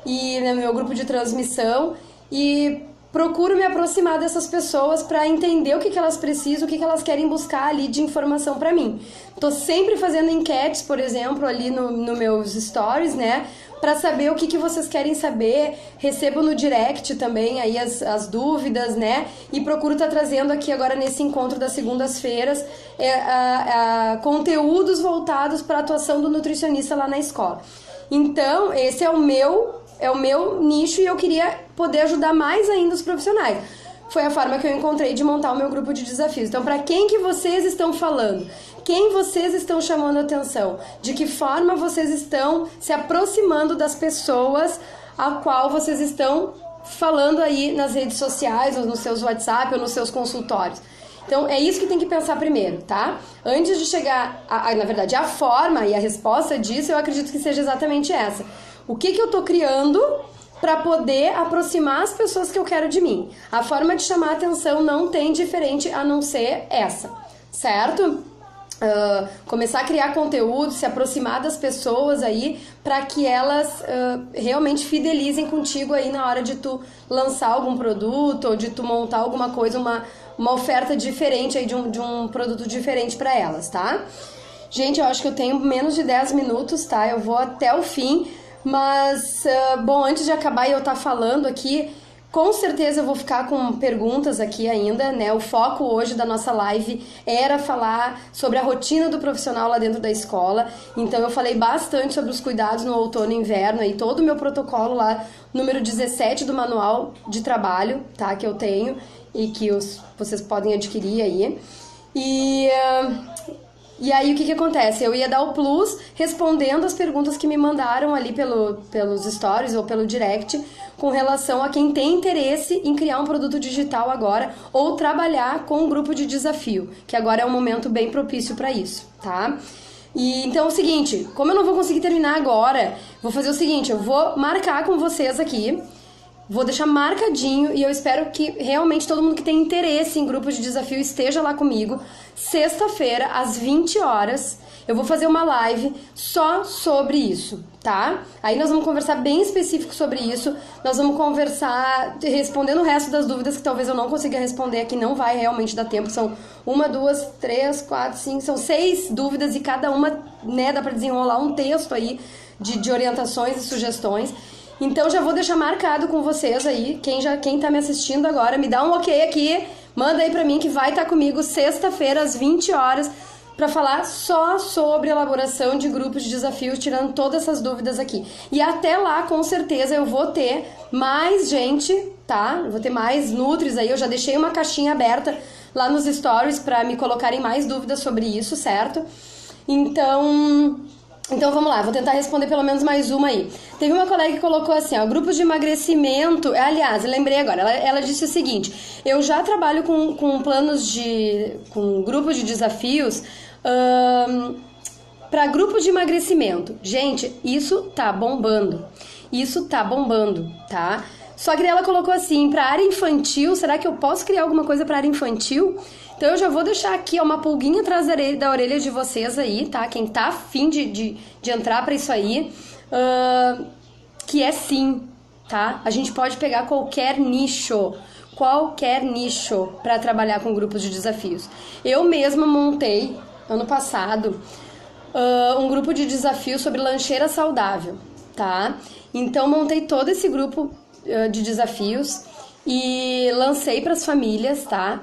E no meu grupo de transmissão. E procuro me aproximar dessas pessoas para entender o que elas precisam, o que elas querem buscar ali de informação para mim. Tô sempre fazendo enquetes, por exemplo, ali no meus stories, né? Para saber o que vocês querem saber. Recebo no direct também aí as dúvidas, né? E procuro estar trazendo aqui agora nesse encontro das segundas-feiras conteúdos voltados para a atuação do nutricionista lá na escola. Então, esse é o meu nicho e eu queria poder ajudar mais ainda os profissionais. Foi a forma que eu encontrei de montar o meu grupo de desafios. Então, para quem que vocês estão falando? Quem vocês estão chamando a atenção? De que forma vocês estão se aproximando das pessoas a qual vocês estão falando aí nas redes sociais, ou nos seus WhatsApp, ou nos seus consultórios? Então, é isso que tem que pensar primeiro, tá? Antes de chegar, na verdade, a forma e a resposta disso, eu acredito que seja exatamente essa. O que eu tô criando para poder aproximar as pessoas que eu quero de mim? A forma de chamar a atenção não tem diferente a não ser essa, certo? Começar a criar conteúdo, se aproximar das pessoas aí, para que elas realmente fidelizem contigo aí na hora de tu lançar algum produto ou de tu montar alguma coisa, uma oferta diferente aí de um produto diferente para elas, tá? Gente, eu acho que eu tenho menos de 10 minutos, tá? Eu vou até o fim, mas, bom, antes de acabar e eu estar falando aqui, com certeza eu vou ficar com perguntas aqui ainda, né? O foco hoje da nossa live era falar sobre a rotina do profissional lá dentro da escola. Então eu falei bastante sobre os cuidados no outono e inverno, aí todo o meu protocolo lá, número 17 do manual de trabalho, tá? Que eu tenho e que vocês podem adquirir aí. E aí o que acontece? Eu ia dar o plus respondendo as perguntas que me mandaram ali pelos stories ou pelo direct com relação a quem tem interesse em criar um produto digital agora ou trabalhar com um grupo de desafio, que agora é um momento bem propício para isso, tá? E então é o seguinte, como eu não vou conseguir terminar agora, vou fazer o seguinte, eu vou marcar com vocês aqui, vou deixar marcadinho e eu espero que realmente todo mundo que tem interesse em grupo de desafio esteja lá comigo. Sexta-feira, às 20 horas, eu vou fazer uma live só sobre isso, tá? Aí nós vamos conversar bem específico sobre isso. Nós vamos conversar respondendo o resto das dúvidas que talvez eu não consiga responder aqui, não vai realmente dar tempo. São 1, 2, 3, 4, 5, são 6 dúvidas e cada uma, né, dá pra desenrolar um texto aí de orientações e sugestões. Então já vou deixar marcado com vocês aí, quem tá me assistindo agora, me dá um ok aqui, Manda aí pra mim que vai estar comigo sexta-feira às 20 horas para falar só sobre elaboração de grupos de desafios, tirando todas essas dúvidas aqui. E até lá, com certeza, eu vou ter mais gente, tá? Eu vou ter mais nutris aí, eu já deixei uma caixinha aberta lá nos stories para me colocarem mais dúvidas sobre isso, certo? Então vamos lá, vou tentar responder pelo menos mais uma aí. Teve uma colega que colocou assim, ó, grupos de emagrecimento. Aliás, lembrei agora, ela disse o seguinte: eu já trabalho com planos com grupos de desafios para grupos de emagrecimento. Gente, isso tá bombando. Isso tá bombando, tá? Só que ela colocou assim, para área infantil, será que eu posso criar alguma coisa para área infantil? Então eu já vou deixar aqui ó, uma pulguinha atrás da orelha de vocês aí, tá? Quem tá afim de entrar para isso aí, que é sim, tá? A gente pode pegar qualquer nicho para trabalhar com grupos de desafios. Eu mesma montei, ano passado, um grupo de desafios sobre lancheira saudável, tá? Então montei todo esse grupo de desafios e lancei para as famílias, tá?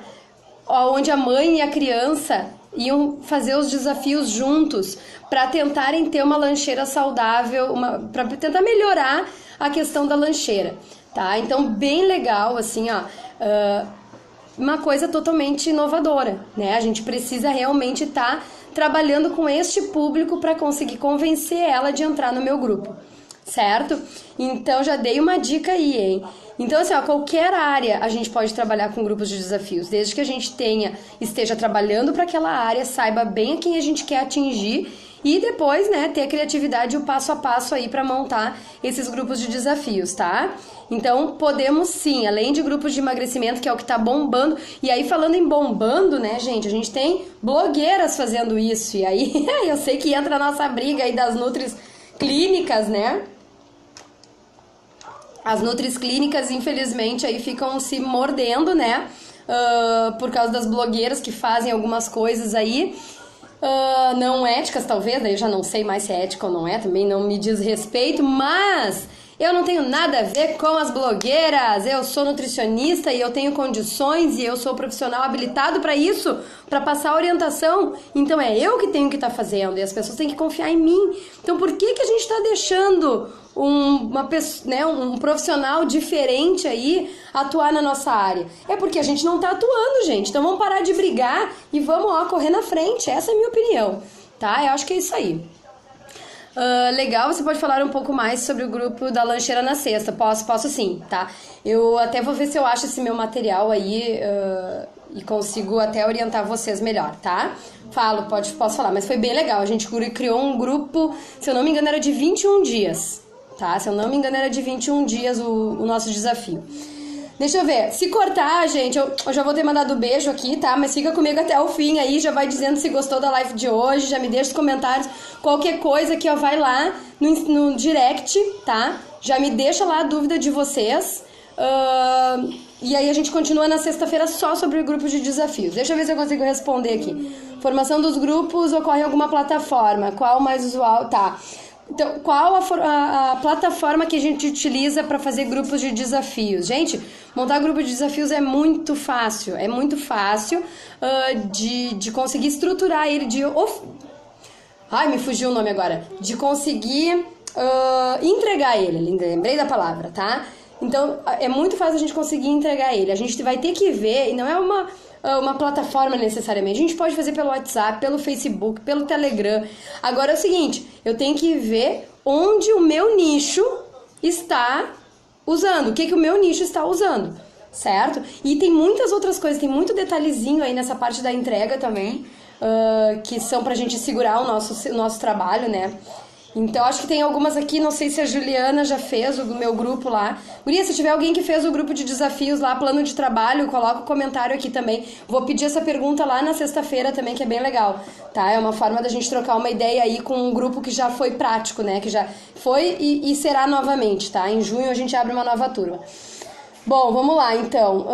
Onde a mãe e a criança iam fazer os desafios juntos para tentarem ter uma lancheira saudável, para tentar melhorar a questão da lancheira, tá? Então, bem legal, assim, ó, uma coisa totalmente inovadora, né? A gente precisa realmente estar trabalhando com este público para conseguir convencer ela de entrar no meu grupo, certo? Então, já dei uma dica aí, hein? Então, assim, ó, qualquer área a gente pode trabalhar com grupos de desafios, desde que a gente esteja trabalhando para aquela área, saiba bem a quem a gente quer atingir e depois, né, ter a criatividade e o passo a passo aí para montar esses grupos de desafios, tá? Então, podemos sim, além de grupos de emagrecimento, que é o que tá bombando, e aí falando em bombando, né, gente, a gente tem blogueiras fazendo isso, e aí eu sei que entra a nossa briga aí das nutris clínicas, né? As nutris clínicas, infelizmente, aí ficam se mordendo, né? Por causa das blogueiras que fazem algumas coisas aí não éticas, talvez, daí eu já não sei mais se é ética ou não é, também não me diz respeito, mas eu não tenho nada a ver com as blogueiras, eu sou nutricionista e eu tenho condições e eu sou profissional habilitado para isso, para passar orientação, então é eu que tenho que estar fazendo e as pessoas têm que confiar em mim. Então por que a gente está deixando um profissional diferente aí atuar na nossa área? É porque a gente não tá atuando, gente. Então vamos parar de brigar e vamos correr na frente. Essa é a minha opinião, tá? Eu acho que é isso aí. Legal, você pode falar um pouco mais sobre o grupo da lancheira na sexta? Posso sim, tá? Eu até vou ver se eu acho esse meu material aí e consigo até orientar vocês melhor, tá? Posso falar, mas foi bem legal. A gente criou um grupo, se eu não me engano, era de 21 dias. Tá? Se eu não me engano, era de 21 dias o nosso desafio. Deixa eu ver. Se cortar, gente, eu já vou ter mandado um beijo aqui, tá? Mas fica comigo até o fim aí, já vai dizendo se gostou da live de hoje, já me deixa os comentários. Qualquer coisa aqui, ó, vai lá no direct, tá? Já me deixa lá a dúvida de vocês. E aí a gente continua na sexta-feira só sobre o grupo de desafios. Deixa eu ver se eu consigo responder aqui. Formação dos grupos ocorre em alguma plataforma? Qual mais usual? Tá. Então, qual a plataforma que a gente utiliza para fazer grupos de desafios? Gente, montar grupo de desafios é muito fácil. É muito fácil de conseguir estruturar ele, me fugiu o nome agora. De conseguir entregar ele. Lembrei da palavra, tá? Então, é muito fácil a gente conseguir entregar ele. A gente vai ter que ver, e não é uma plataforma necessariamente. A gente pode fazer pelo WhatsApp, pelo Facebook, pelo Telegram. Agora é o seguinte, eu tenho que ver onde o meu nicho está usando, o que o meu nicho está usando, certo? E tem muitas outras coisas, tem muito detalhezinho aí nessa parte da entrega também, que são pra gente segurar o nosso trabalho, né? Então, acho que tem algumas aqui, não sei se a Juliana já fez o meu grupo lá. Guria, se tiver alguém que fez o grupo de desafios lá, plano de trabalho, coloca o comentário aqui também. Vou pedir essa pergunta lá na sexta-feira também, que é bem legal, tá? É uma forma da gente trocar uma ideia aí com um grupo que já foi prático, né? Que já foi e será novamente, tá? Em junho a gente abre uma nova turma. Bom, vamos lá, então.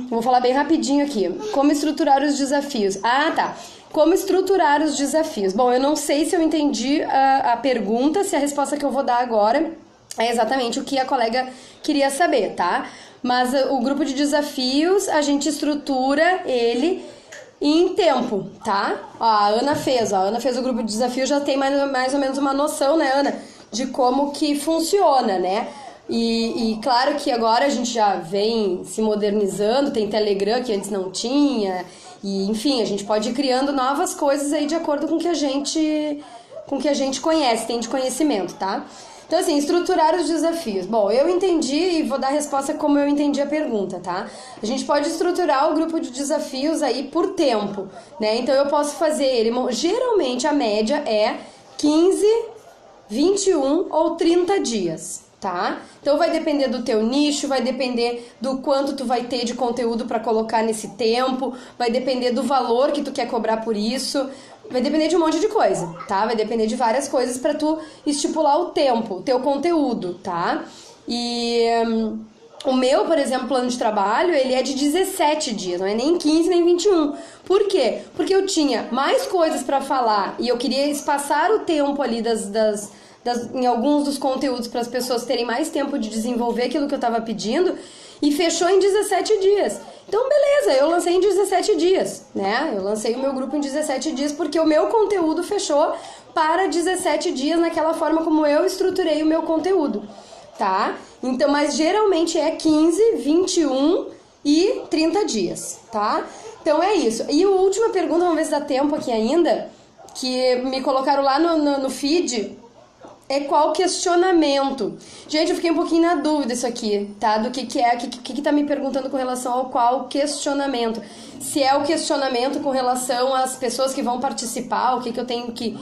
Vou falar bem rapidinho aqui. Como estruturar os desafios? Ah, tá. Como estruturar os desafios? Bom, eu não sei se eu entendi a pergunta, se a resposta que eu vou dar agora é exatamente o que a colega queria saber, tá? Mas o grupo de desafios, a gente estrutura ele em tempo, tá? Ó, a Ana fez o grupo de desafios, já tem mais ou menos uma noção, né, Ana, de como que funciona, né? E claro que agora a gente já vem se modernizando, tem Telegram que antes não tinha, e enfim, a gente pode ir criando novas coisas aí de acordo com o que a gente conhece, tem de conhecimento, tá? Então, assim, estruturar os desafios. Bom, eu entendi e vou dar a resposta como eu entendi a pergunta, tá? A gente pode estruturar o grupo de desafios aí por tempo, né? Então, eu posso fazer ele... Geralmente, a média é 15, 21 ou 30 dias, tá? Então, vai depender do teu nicho, vai depender do quanto tu vai ter de conteúdo para colocar nesse tempo, vai depender do valor que tu quer cobrar por isso... Vai depender de um monte de coisa, tá? Vai depender de várias coisas pra tu estipular o tempo, o teu conteúdo, tá? E o meu, por exemplo, plano de trabalho, ele é de 17 dias, não é nem 15 nem 21. Por quê? Porque eu tinha mais coisas pra falar e eu queria espaçar o tempo ali em alguns dos conteúdos para as pessoas terem mais tempo de desenvolver aquilo que eu tava pedindo e fechou em 17 dias. Então, beleza, eu lancei em 17 dias, né? Eu lancei o meu grupo em 17 dias porque o meu conteúdo fechou para 17 dias naquela forma como eu estruturei o meu conteúdo, tá? Então, mas geralmente é 15, 21 e 30 dias, tá? Então é isso. E a última pergunta, vamos ver se dá tempo aqui ainda, que me colocaram lá no feed... É qual questionamento? Gente, eu fiquei um pouquinho na dúvida isso aqui, tá? Do que é, que tá me perguntando com relação ao qual questionamento. Se é o questionamento com relação às pessoas que vão participar, o que eu tenho que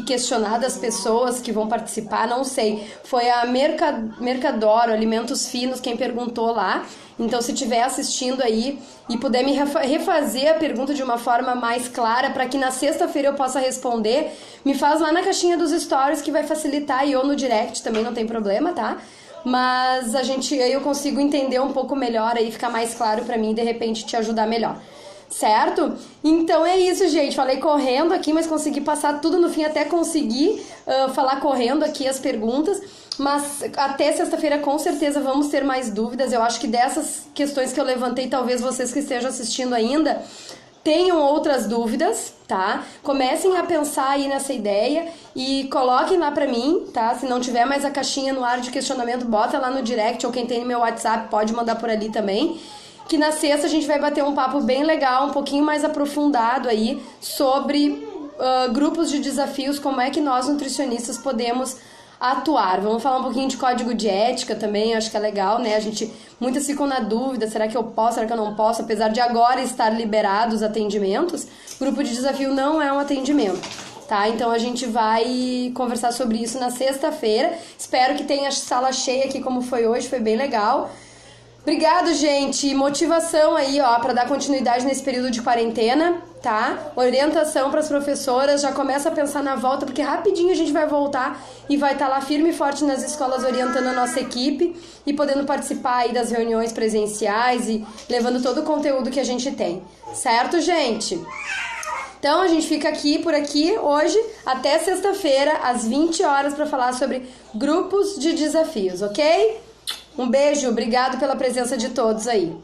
questionar das pessoas que vão participar, não sei. Foi a Mercadoro, Alimentos Finos, quem perguntou lá. Então, se estiver assistindo aí e puder me refazer a pergunta de uma forma mais clara para que na sexta-feira eu possa responder, me faz lá na caixinha dos stories que vai facilitar e ou no direct também não tem problema, tá? Mas aí eu consigo entender um pouco melhor aí, ficar mais claro para mim e de repente te ajudar melhor. Certo? Então é isso, gente. Falei correndo aqui, mas consegui passar tudo no fim, até conseguir falar correndo aqui as perguntas. Mas até sexta-feira com certeza vamos ter mais dúvidas. Eu acho que dessas questões que eu levantei, talvez vocês que estejam assistindo ainda tenham outras dúvidas, tá? Comecem a pensar aí nessa ideia e coloquem lá pra mim, tá? Se não tiver mais a caixinha no ar de questionamento, bota lá no direct, ou quem tem no meu WhatsApp pode mandar por ali também. Que na sexta a gente vai bater um papo bem legal, um pouquinho mais aprofundado aí sobre grupos de desafios, como é que nós nutricionistas podemos atuar. Vamos falar um pouquinho de código de ética também, acho que é legal, né? Muitas ficam na dúvida, será que eu posso, será que eu não posso? Apesar de agora estar liberados os atendimentos, grupo de desafio não é um atendimento, tá? Então a gente vai conversar sobre isso na sexta-feira. Espero que tenha sala cheia aqui como foi hoje, foi bem legal. Obrigado, gente. Motivação aí, ó, para dar continuidade nesse período de quarentena, tá? Orientação para as professoras, já começa a pensar na volta, porque rapidinho a gente vai voltar e vai estar lá firme e forte nas escolas orientando a nossa equipe e podendo participar aí das reuniões presenciais e levando todo o conteúdo que a gente tem. Certo, gente? Então a gente fica por aqui hoje até sexta-feira às 20 horas para falar sobre grupos de desafios, ok? Um beijo, obrigado pela presença de todos aí.